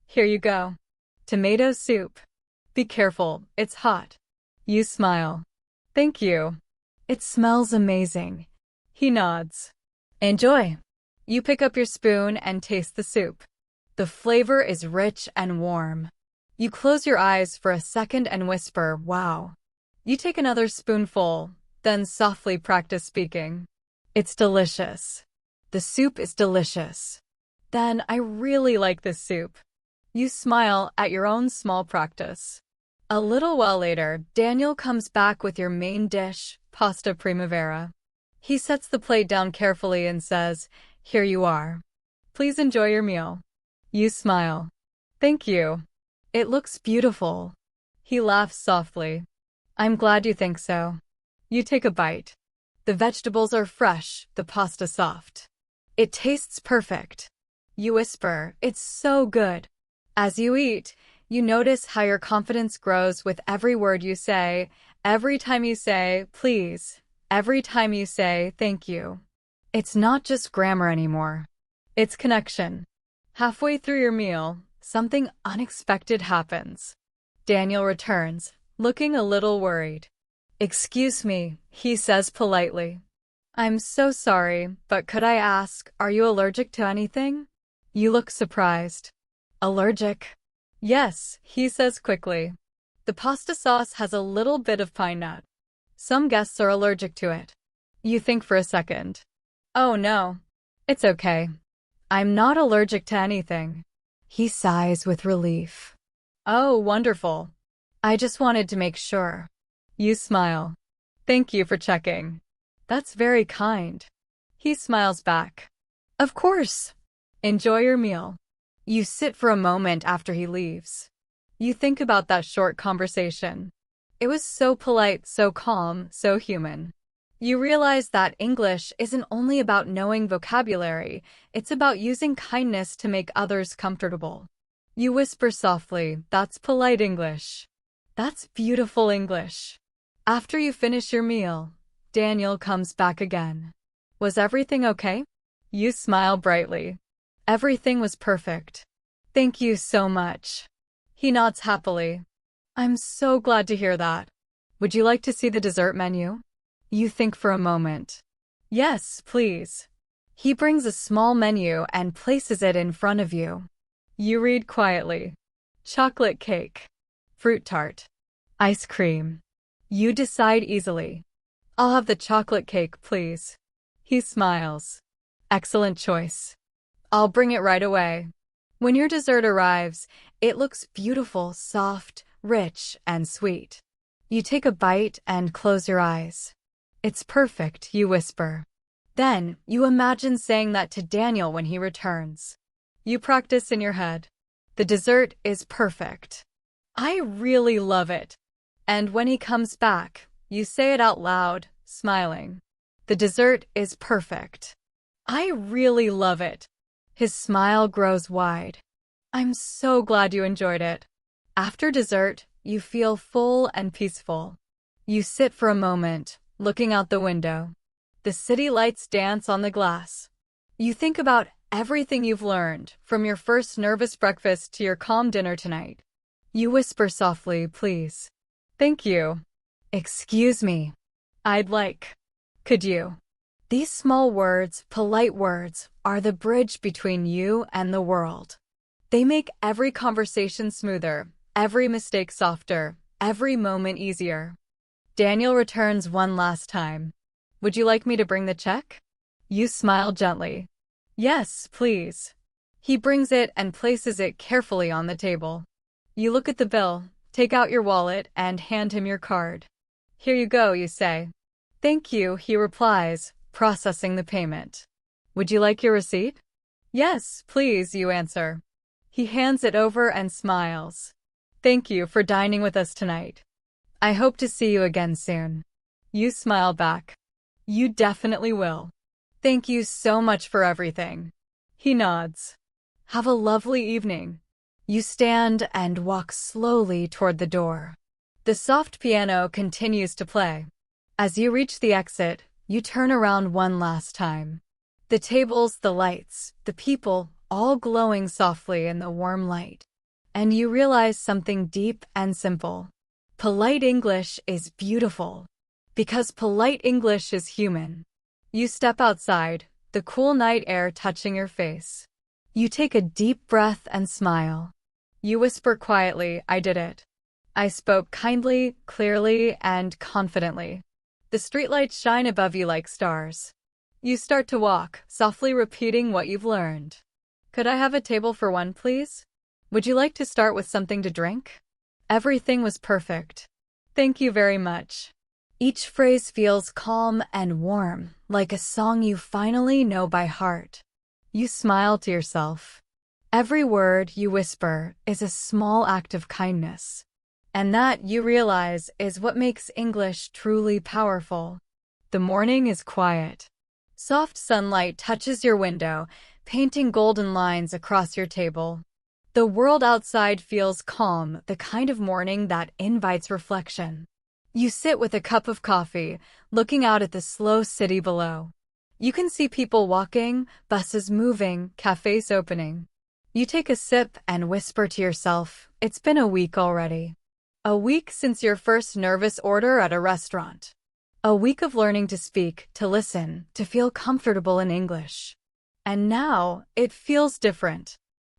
Here you go. Tomato soup. Be careful, it's hot. You smile. Thank you. It smells amazing. He nods. Enjoy. You pick up your spoon and taste the soup. The flavor is rich and warm. You close your eyes for a second and whisper, "Wow." You take another spoonful, then softly practice speaking. It's delicious. The soup is delicious. Then, I really like this soup. You smile at your own small practice. A little while later, Daniel comes back with your main dish, pasta primavera. He sets the plate down carefully and says, "Here you are. Please enjoy your meal." You smile. Thank you. It looks beautiful. He laughs softly. I'm glad you think so. You take a bite. The vegetables are fresh, the pasta soft. It tastes perfect. You whisper, "It's so good." As you eat, you notice how your confidence grows with every word you say, every time you say, "Please," every time you say, "Thank you." It's not just grammar anymore. It's connection. Halfway through your meal, something unexpected happens. Daniel returns, looking a little worried. "Excuse me," he says politely. "I'm so sorry, but could I ask, are you allergic to anything?" You look surprised. "Allergic?" "Yes," he says quickly. "The pasta sauce has a little bit of pine nut. Some guests are allergic to it." You think for a second. "Oh no. It's okay. I'm not allergic to anything." He sighs with relief. "Oh, wonderful. I just wanted to make sure." You smile. "Thank you for checking. That's very kind." He smiles back. "Of course. Enjoy your meal." You sit for a moment after he leaves. You think about that short conversation. It was so polite, so calm, so human. You realize that English isn't only about knowing vocabulary, it's about using kindness to make others comfortable. You whisper softly, "That's polite English. That's beautiful English." After you finish your meal, Daniel comes back again. "Was everything okay?" You smile brightly. "Everything was perfect. Thank you so much." He nods happily. "I'm so glad to hear that. Would you like to see the dessert menu?" You think for a moment. "Yes, please." He brings a small menu and places it in front of you. You read quietly. Chocolate cake. Fruit tart. Ice cream. You decide easily. "I'll have the chocolate cake, please." He smiles. "Excellent choice. I'll bring it right away." When your dessert arrives, it looks beautiful, soft, rich, and sweet. You take a bite and close your eyes. "It's perfect," you whisper. Then, you imagine saying that to Daniel when he returns. You practice in your head. "The dessert is perfect. I really love it." And when he comes back, you say it out loud, smiling. "The dessert is perfect. I really love it." His smile grows wide. "I'm so glad you enjoyed it." After dessert, you feel full and peaceful. You sit for a moment, looking out the window. The city lights dance on the glass. You think about everything you've learned, from your first nervous breakfast to your calm dinner tonight. You whisper softly, please. Thank you. Excuse me. I'd like. Could you? These small words, polite words, are the bridge between you and the world. They make every conversation smoother, every mistake softer, every moment easier. Daniel returns one last time. Would you like me to bring the check? You smile gently. Yes, please. He brings it and places it carefully on the table. You look at the bill, take out your wallet, and hand him your card. Here you go, you say. Thank you, he replies, processing the payment. Would you like your receipt? Yes, please, you answer. He hands it over and smiles. Thank you for dining with us tonight. I hope to see you again soon. You smile back. You definitely will. Thank you so much for everything. He nods. Have a lovely evening. You stand and walk slowly toward the door. The soft piano continues to play. As you reach the exit, you turn around one last time. The tables, the lights, the people, all glowing softly in the warm light. And you realize something deep and simple. Polite English is beautiful. Because polite English is human. You step outside, the cool night air touching your face. You take a deep breath and smile. You whisper quietly, I did it. I spoke kindly, clearly, and confidently. The streetlights shine above you like stars. You start to walk, softly repeating what you've learned. Could I have a table for one, please? Would you like to start with something to drink? Everything was perfect. Thank you very much. Each phrase feels calm and warm, like a song you finally know by heart. You smile to yourself. Every word you whisper is a small act of kindness. And that, you realize, is what makes English truly powerful. The morning is quiet. Soft sunlight touches your window, painting golden lines across your table. The world outside feels calm, the kind of morning that invites reflection. You sit with a cup of coffee, looking out at the slow city below. You can see people walking, buses moving, cafes opening. You take a sip and whisper to yourself, it's been a week already. A week since your first nervous order at a restaurant. A week of learning to speak, to listen, to feel comfortable in English. And now, it feels different.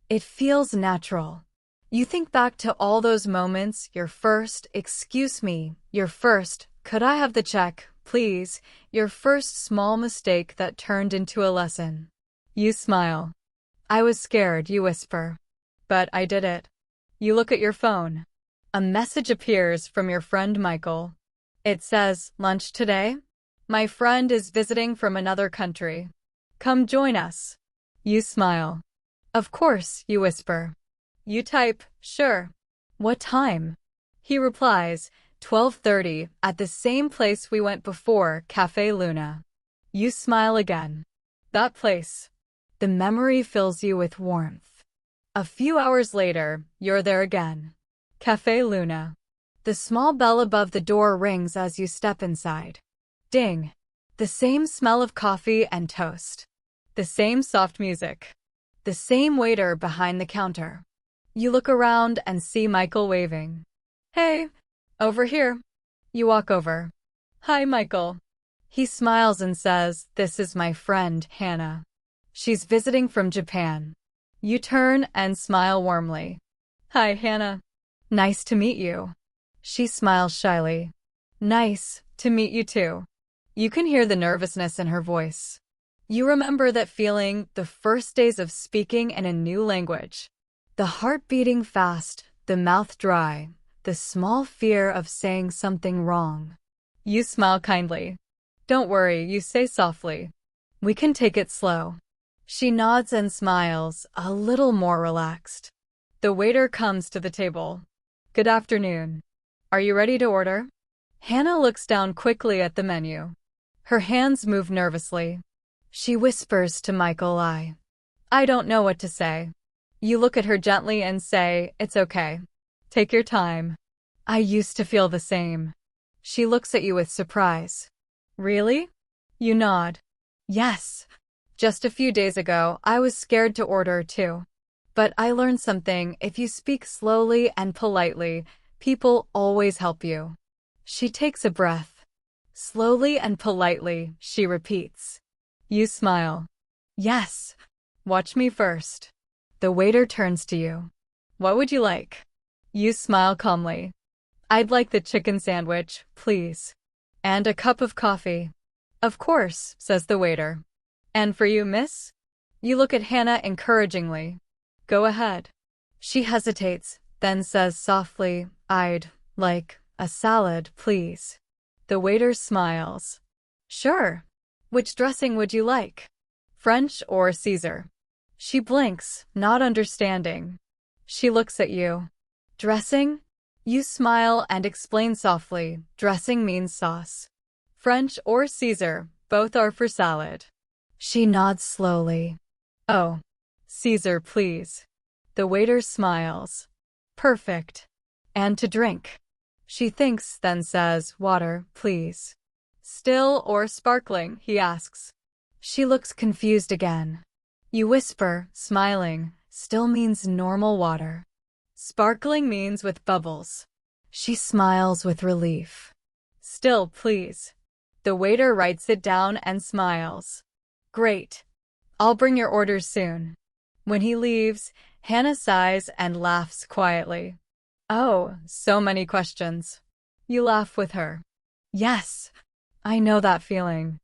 It feels natural. You think back to all those moments, your first, excuse me, your first, could I have the check, please, your first small mistake that turned into a lesson. You smile. I was scared, you whisper. But I did it. You look at your phone. A message appears from your friend Michael. It says, lunch today? My friend is visiting from another country. Come join us. You smile. Of course, you whisper. You type, sure. What time? He replies, 12:30, at the same place we went before, Cafe Luna. You smile again. That place. The memory fills you with warmth. A few hours later, you're there again. Cafe Luna. The small bell above the door rings as you step inside. Ding. The same smell of coffee and toast. The same soft music. The same waiter behind the counter. You look around and see Michael waving. Hey, over here. You walk over. Hi, Michael. He smiles and says, this is my friend, Hannah. She's visiting from Japan. You turn and smile warmly. Hi, Hannah. Nice to meet you. She smiles shyly. Nice to meet you too. You can hear the nervousness in her voice. You remember that feeling, the first days of speaking in a new language. The heart beating fast, the mouth dry, the small fear of saying something wrong. You smile kindly. Don't worry, you say softly. We can take it slow. She nods and smiles, a little more relaxed. The waiter comes to the table. Good afternoon. Are you ready to order? Hannah looks down quickly at the menu. Her hands move nervously. She whispers to Michael, I don't know what to say. You look at her gently and say, it's okay. Take your time. I used to feel the same. She looks at you with surprise. Really? You nod. Yes. Just a few days ago, I was scared to order too. But I learned something: if you speak slowly and politely, people always help you. She takes a breath. Slowly and politely, she repeats. You smile. Yes. Watch me first. The waiter turns to you. What would you like? You smile calmly. I'd like the chicken sandwich, please. And a cup of coffee. Of course, says the waiter. And for you, miss? You look at Hannah encouragingly. Go ahead. She hesitates, then says softly, I'd like a salad, please. The waiter smiles. Sure. Which dressing would you like? French or Caesar? She blinks, not understanding. She looks at you. Dressing? You smile and explain softly, dressing means sauce. French or Caesar, both are for salad. She nods slowly. Oh, Caesar, please. The waiter smiles. Perfect. And to drink? She thinks, then says, water, please. Still or sparkling, he asks. She looks confused again. You whisper, smiling, still means normal water. Sparkling means with bubbles. She smiles with relief. Still, please. The waiter writes it down and smiles. Great. I'll bring your orders soon. When he leaves, Hannah sighs and laughs quietly. Oh, so many questions. You laugh with her. Yes, I know that feeling.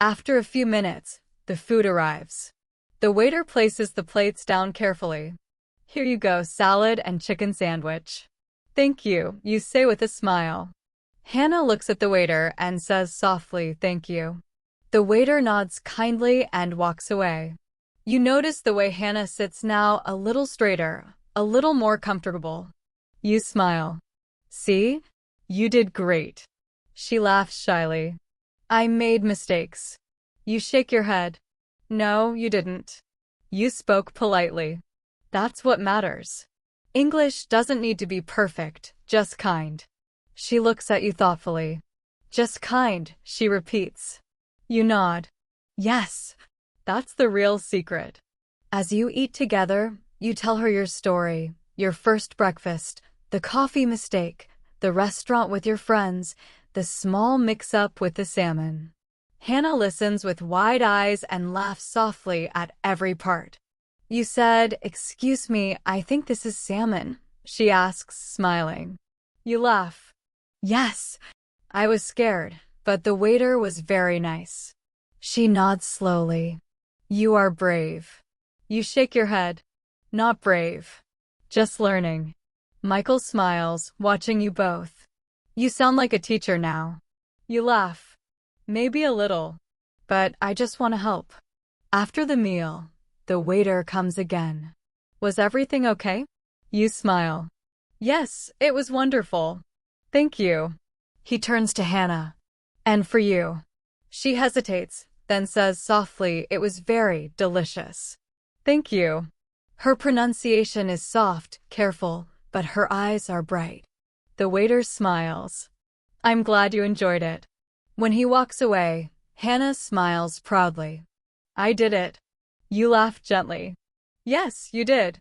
After a few minutes, the food arrives. The waiter places the plates down carefully. Here you go, salad and chicken sandwich. Thank you, you say with a smile. Hannah looks at the waiter and says softly, thank you. The waiter nods kindly and walks away. You notice the way Hannah sits now, a little straighter, a little more comfortable. You smile. See? You did great. She laughs shyly. I made mistakes. You shake your head. No, you didn't. You spoke politely. That's what matters. English doesn't need to be perfect, just kind. She looks at you thoughtfully. Just kind, she repeats. You nod. Yes, that's the real secret. As you eat together, you tell her your story, your first breakfast, the coffee mistake, the restaurant with your friends, the small mix-up with the salmon. Hannah listens with wide eyes and laughs softly at every part. You said, excuse me, I think this is salmon, she asks, smiling. You laugh. Yes, I was scared, but the waiter was very nice. She nods slowly. You are brave. You shake your head. Not brave. Just learning. Michael smiles, watching you both. You sound like a teacher now. You laugh. Maybe a little. But I just want to help. After the meal, the waiter comes again. Was everything okay? You smile. Yes, it was wonderful. Thank you. He turns to Hannah. And for you. She hesitates, then says softly, it was very delicious. Thank you. Her pronunciation is soft, careful, but her eyes are bright. The waiter smiles. I'm glad you enjoyed it. When he walks away, Hannah smiles proudly. I did it. You laugh gently. Yes, you did.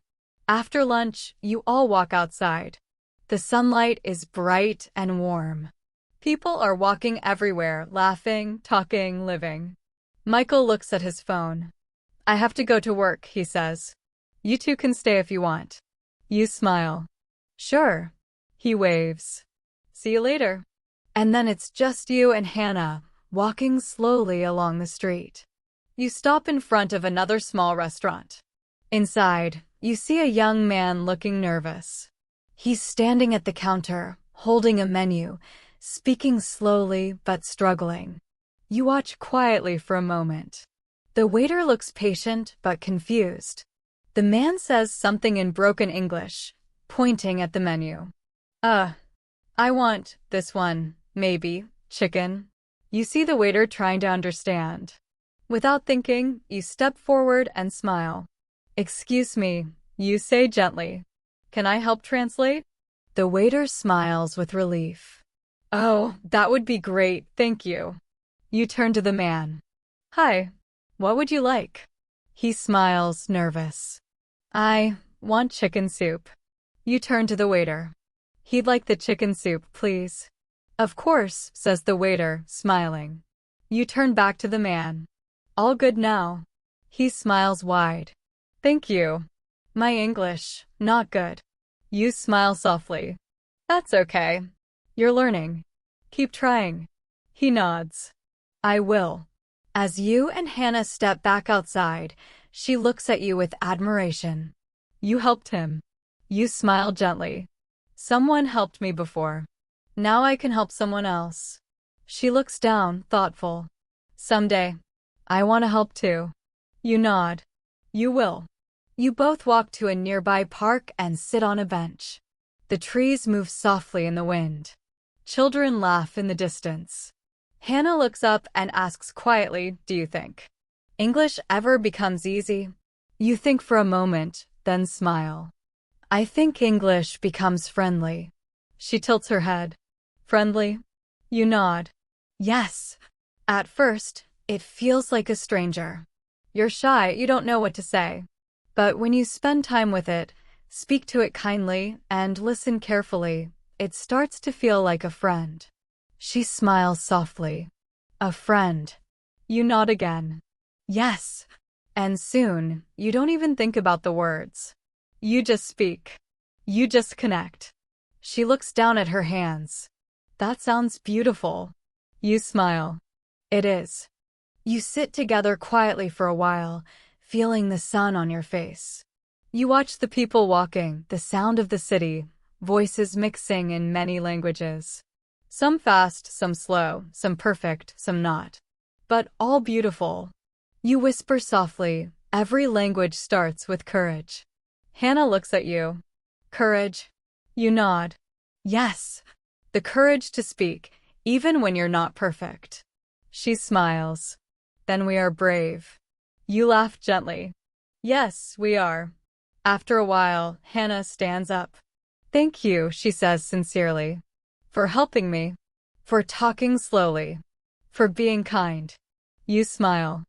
After lunch, you all walk outside. The sunlight is bright and warm. People are walking everywhere, laughing, talking, living. Michael looks at his phone. I have to go to work, he says. You two can stay if you want. You smile. Sure. He waves. See you later. And then it's just you and Hannah, walking slowly along the street. You stop in front of another small restaurant. Inside, you see a young man looking nervous. He's standing at the counter, holding a menu, speaking slowly but struggling. You watch quietly for a moment. The waiter looks patient but confused. The man says something in broken English, pointing at the menu. I want this one, maybe, chicken. You see the waiter trying to understand. Without thinking, you step forward and smile. Excuse me, you say gently. Can I help translate? The waiter smiles with relief. Oh, that would be great, thank you. You turn to the man. Hi. What would you like? He smiles, nervous. I want chicken soup. You turn to the waiter. He'd like the chicken soup, please. Of course, says the waiter, smiling. You turn back to the man. All good now. He smiles wide. Thank you. My English, not good. You smile softly. That's okay. You're learning. Keep trying. He nods. I will. As you and Hannah step back outside, she looks at you with admiration. You helped him. You smile gently. Someone helped me before. Now I can help someone else. She looks down, thoughtful. Someday, I want to help too. You nod. You will. You both walk to a nearby park and sit on a bench. The trees move softly in the wind. Children laugh in the distance. Hannah looks up and asks quietly, do you think English ever becomes easy? You think for a moment, then smile. I think English becomes friendly. She tilts her head. Friendly? You nod. Yes. At first, it feels like a stranger. You're shy, you don't know what to say. But when you spend time with it, speak to it kindly, and listen carefully, it starts to feel like a friend. She smiles softly. A friend. You nod again. Yes. And soon, you don't even think about the words. You just speak. You just connect. She looks down at her hands. That sounds beautiful. You smile. It is. You sit together quietly for a while, feeling the sun on your face. You watch the people walking, the sound of the city, voices mixing in many languages. Some fast, some slow, some perfect, some not. But all beautiful. You whisper softly, every language starts with courage. Hannah looks at you. Courage. You nod. Yes. The courage to speak, even when you're not perfect. She smiles. Then we are brave. You laugh gently. Yes, we are. After a while, Hannah stands up. Thank you, she says sincerely. For helping me. For talking slowly. For being kind. You smile.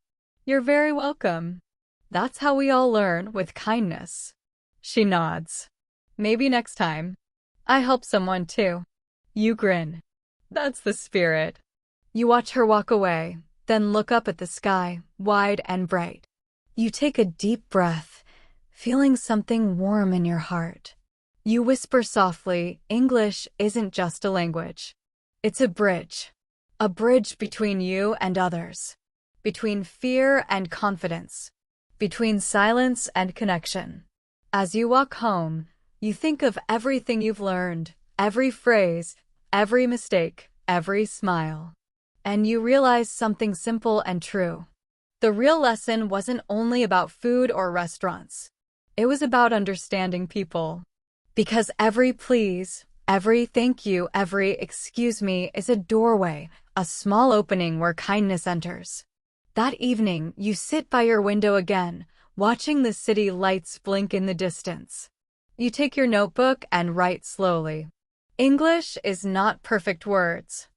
You're very welcome. That's how we all learn, with kindness. She nods. Maybe next time. I help someone too. You grin. That's the spirit. You watch her walk away, then look up at the sky, wide and bright. You take a deep breath, feeling something warm in your heart. You whisper softly, English isn't just a language. It's a bridge. A bridge between you and others. Between fear and confidence. Between silence and connection. As you walk home, you think of everything you've learned, every phrase, every mistake, every smile. And you realize something simple and true. The real lesson wasn't only about food or restaurants. It was about understanding people. Because every please, every thank you, every excuse me is a doorway, a small opening where kindness enters. That evening, you sit by your window again, watching the city lights blink in the distance. You take your notebook and write slowly. English is not perfect words.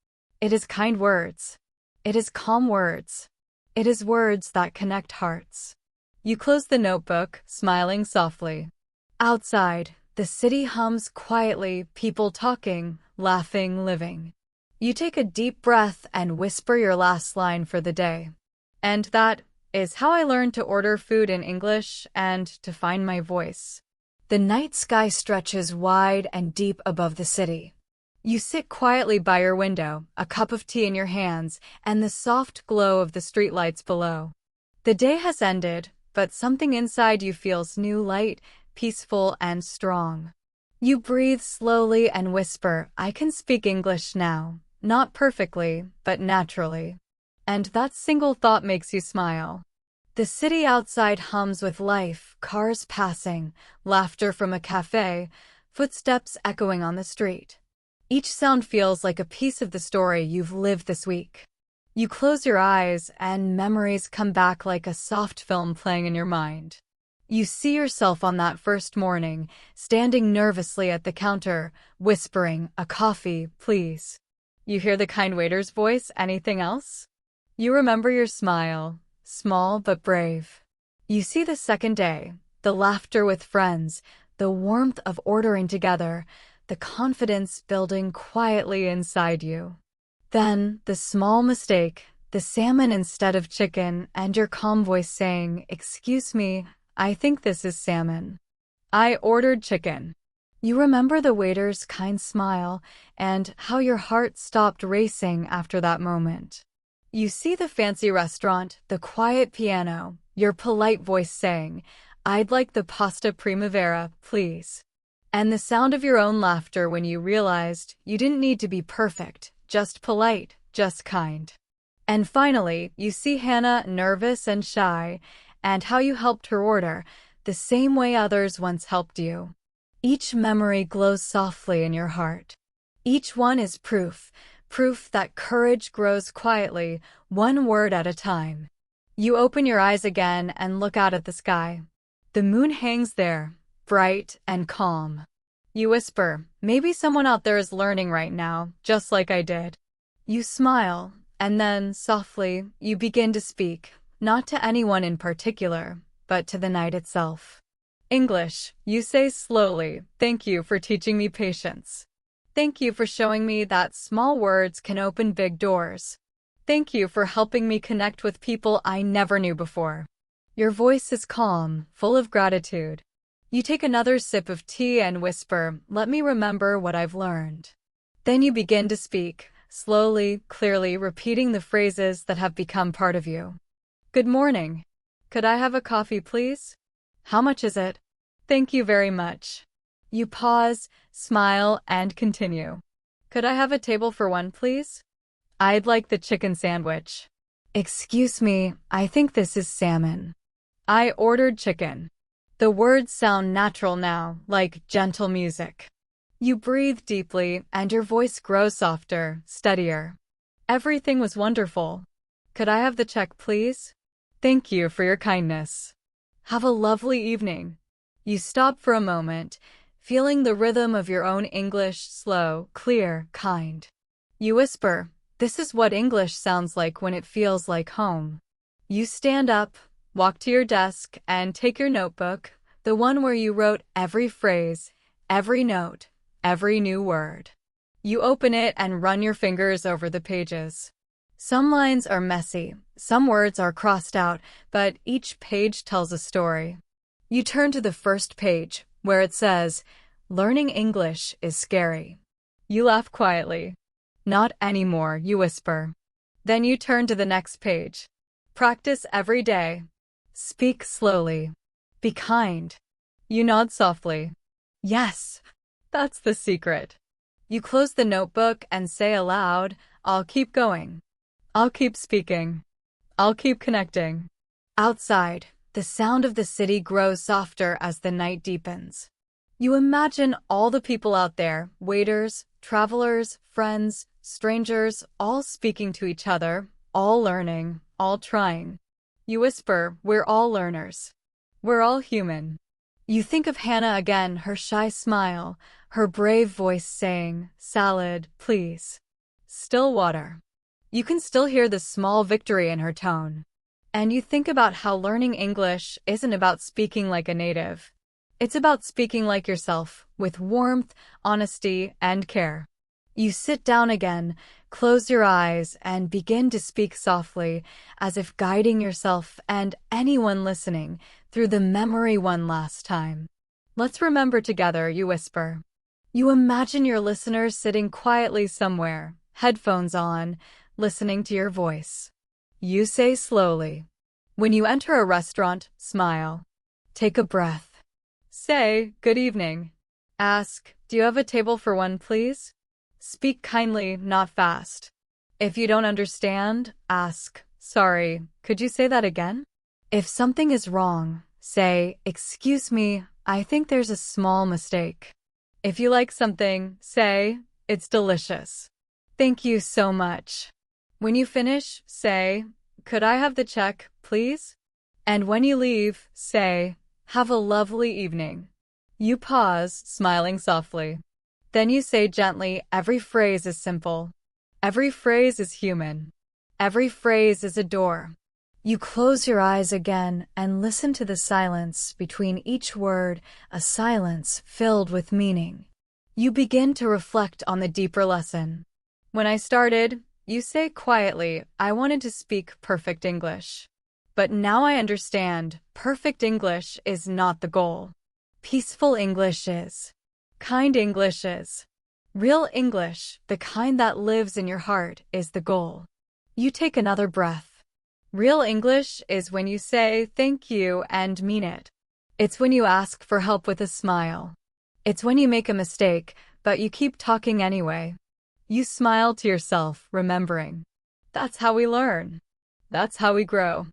It is kind words. It is calm words. It is words that connect hearts. You close the notebook, smiling softly. Outside, the city hums quietly, people talking, laughing, living. You take a deep breath and whisper your last line for the day. And that is how I learned to order food in English and to find my voice. The night sky stretches wide and deep above the city. You sit quietly by your window, a cup of tea in your hands, and the soft glow of the streetlights below. The day has ended, but something inside you feels new, light, peaceful, and strong. You breathe slowly and whisper, I can speak English now, not perfectly, but naturally. And that single thought makes you smile. The city outside hums with life, cars passing, laughter from a cafe, footsteps echoing on the street. Each sound feels like a piece of the story you've lived this week. You close your eyes and memories come back like a soft film playing in your mind. You see yourself on that first morning, standing nervously at the counter, whispering, a coffee, please. You hear the kind waiter's voice, anything else? You remember your smile, small but brave. You see the second day, the laughter with friends, the warmth of ordering together, the confidence building quietly inside you. Then, the small mistake, the salmon instead of chicken, and your calm voice saying, "Excuse me, I think this is salmon. I ordered chicken." You remember the waiter's kind smile and how your heart stopped racing after that moment. You see the fancy restaurant, the quiet piano, your polite voice saying, "I'd like the pasta primavera, please." And the sound of your own laughter when you realized you didn't need to be perfect, just polite, just kind. And finally, you see Hannah nervous and shy, and how you helped her order, the same way others once helped you. Each memory glows softly in your heart. Each one is proof that courage grows quietly, one word at a time. You open your eyes again and look out at the sky. The moon hangs there, bright and calm. You whisper, "Maybe someone out there is learning right now, just like I did." You smile, and then, softly, you begin to speak, not to anyone in particular, but to the night itself. "English," you say slowly, "thank you for teaching me patience. Thank you for showing me that small words can open big doors. Thank you for helping me connect with people I never knew before." Your voice is calm, full of gratitude. You take another sip of tea and whisper, "Let me remember what I've learned." Then you begin to speak, slowly, clearly, repeating the phrases that have become part of you. "Good morning. Could I have a coffee, please? How much is it? Thank you very much." You pause, smile, and continue. "Could I have a table for one, please? I'd like the chicken sandwich." "Excuse me, I think this is salmon. I ordered chicken." The words sound natural now, like gentle music. You breathe deeply, and your voice grows softer, steadier. "Everything was wonderful. Could I have the check, please? Thank you for your kindness. Have a lovely evening." You stop for a moment, feeling the rhythm of your own English, slow, clear, kind. You whisper, "This is what English sounds like when it feels like home." You stand up, walk to your desk, and take your notebook, the one where you wrote every phrase, every note, every new word. You open it and run your fingers over the pages. Some lines are messy, some words are crossed out, but each page tells a story. You turn to the first page, where it says, "Learning English is scary." You laugh quietly. "Not anymore," you whisper. Then you turn to the next page. "Practice every day. Speak slowly. Be kind." You nod softly. "Yes, that's the secret." You close the notebook and say aloud, "I'll keep going. I'll keep speaking. I'll keep connecting." Outside, the sound of the city grows softer as the night deepens. You imagine all the people out there, waiters, travelers, friends, strangers, all speaking to each other, all learning, all trying. You whisper, "We're all learners. We're all human." You think of Hannah again, her shy smile, her brave voice saying, "Salad, please. Still water." You can still hear the small victory in her tone. And you think about how learning English isn't about speaking like a native. It's about speaking like yourself, with warmth, honesty, and care. You sit down again, close your eyes, and begin to speak softly, as if guiding yourself and anyone listening through the memory one last time. "Let's remember together," you whisper. You imagine your listeners sitting quietly somewhere, headphones on, listening to your voice. You say slowly, "When you enter a restaurant, smile. Take a breath. Say, 'Good evening.' Ask, 'Do you have a table for one, please?' Speak kindly, not fast. If you don't understand, ask, 'Sorry, could you say that again?' If something is wrong, say, 'Excuse me, I think there's a small mistake.' If you like something, say, 'It's delicious. Thank you so much.' When you finish, say, 'Could I have the check, please?' And when you leave, say, 'Have a lovely evening.'" You pause, smiling softly. Then you say gently, "Every phrase is simple. Every phrase is human. Every phrase is a door. You close your eyes again and listen to the silence between each word, a silence filled with meaning. You begin to reflect on the deeper lesson. When I started, you say quietly, I wanted to speak perfect English. But now I understand, perfect English is not the goal. Peaceful English is. Kind English is. Real English, the kind that lives in your heart, is the goal. You take another breath. Real English is when you say thank you and mean it. It's when you ask for help with a smile. It's when you make a mistake, but you keep talking anyway. You smile to yourself, remembering. That's how we learn. That's how we grow.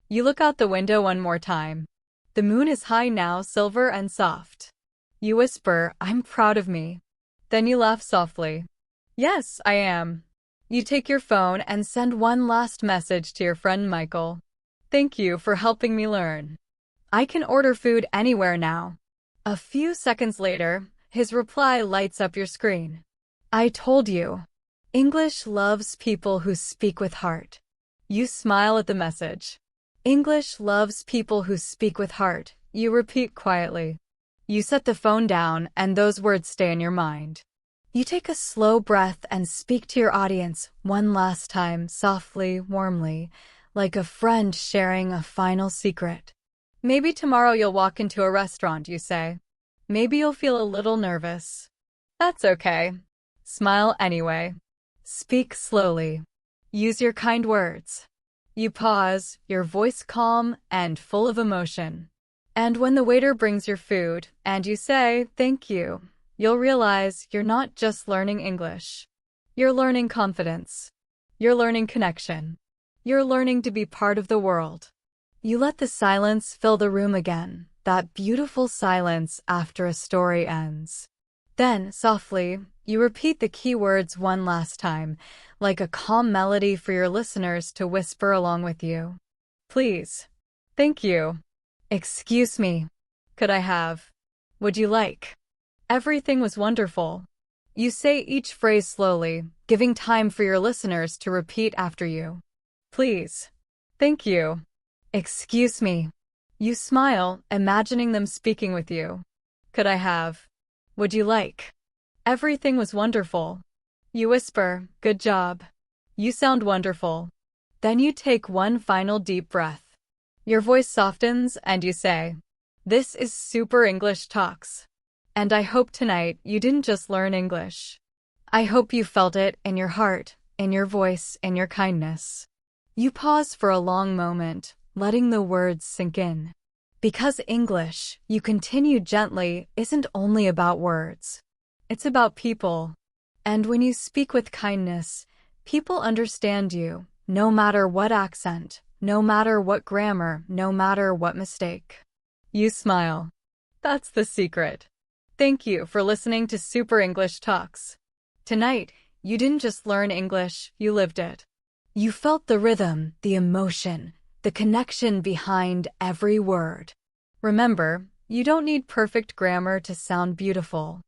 You look out the window one more time. The moon is high now, silver and soft. You whisper, I'm proud of me. Then you laugh softly. Yes, I am. You take your phone and send one last message to your friend Michael. Thank you for helping me learn. I can order food anywhere now. A few seconds later, his reply lights up your screen. I told you. English loves people who speak with heart. You smile at the message. English loves people who speak with heart, you repeat quietly. You set the phone down and those words stay in your mind. You take a slow breath and speak to your audience one last time, softly, warmly, like a friend sharing a final secret. Maybe tomorrow you'll walk into a restaurant, you say. Maybe you'll feel a little nervous. That's okay. Smile anyway. Speak slowly. Use your kind words. You pause, your voice calm and full of emotion. And when the waiter brings your food and you say, thank you, you'll realize you're not just learning English. You're learning confidence. You're learning connection. You're learning to be part of the world. You let the silence fill the room again, that beautiful silence after a story ends. Then, softly, you repeat the key words one last time, like a calm melody for your listeners to whisper along with you. Please. Thank you. Excuse me. Could I have? Would you like? Everything was wonderful. You say each phrase slowly, giving time for your listeners to repeat after you. Please. Thank you. Excuse me. You smile, imagining them speaking with you. Could I have? Would you like? Everything was wonderful. You whisper, good job. You sound wonderful. Then you take one final deep breath. Your voice softens and you say, this is Super English Talks. And I hope tonight you didn't just learn English. I hope you felt it in your heart, in your voice, in your kindness. You pause for a long moment, letting the words sink in. Because English, you continue gently, isn't only about words. It's about people. And when you speak with kindness, people understand you, no matter what accent, no matter what grammar, no matter what mistake. You smile. That's the secret. Thank you for listening to Super English Talks. Tonight, you didn't just learn English, you lived it. You felt the rhythm, the emotion, the connection behind every word. Remember, you don't need perfect grammar to sound beautiful.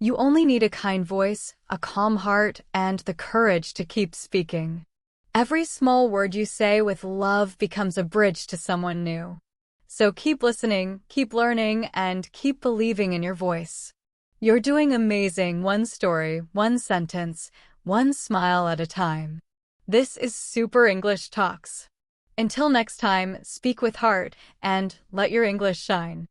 You only need a kind voice, a calm heart, and the courage to keep speaking. Every small word you say with love becomes a bridge to someone new. So keep listening, keep learning, and keep believing in your voice. You're doing amazing, one story, one sentence, one smile at a time. This is Super English Talks. Until next time, speak with heart and let your English shine.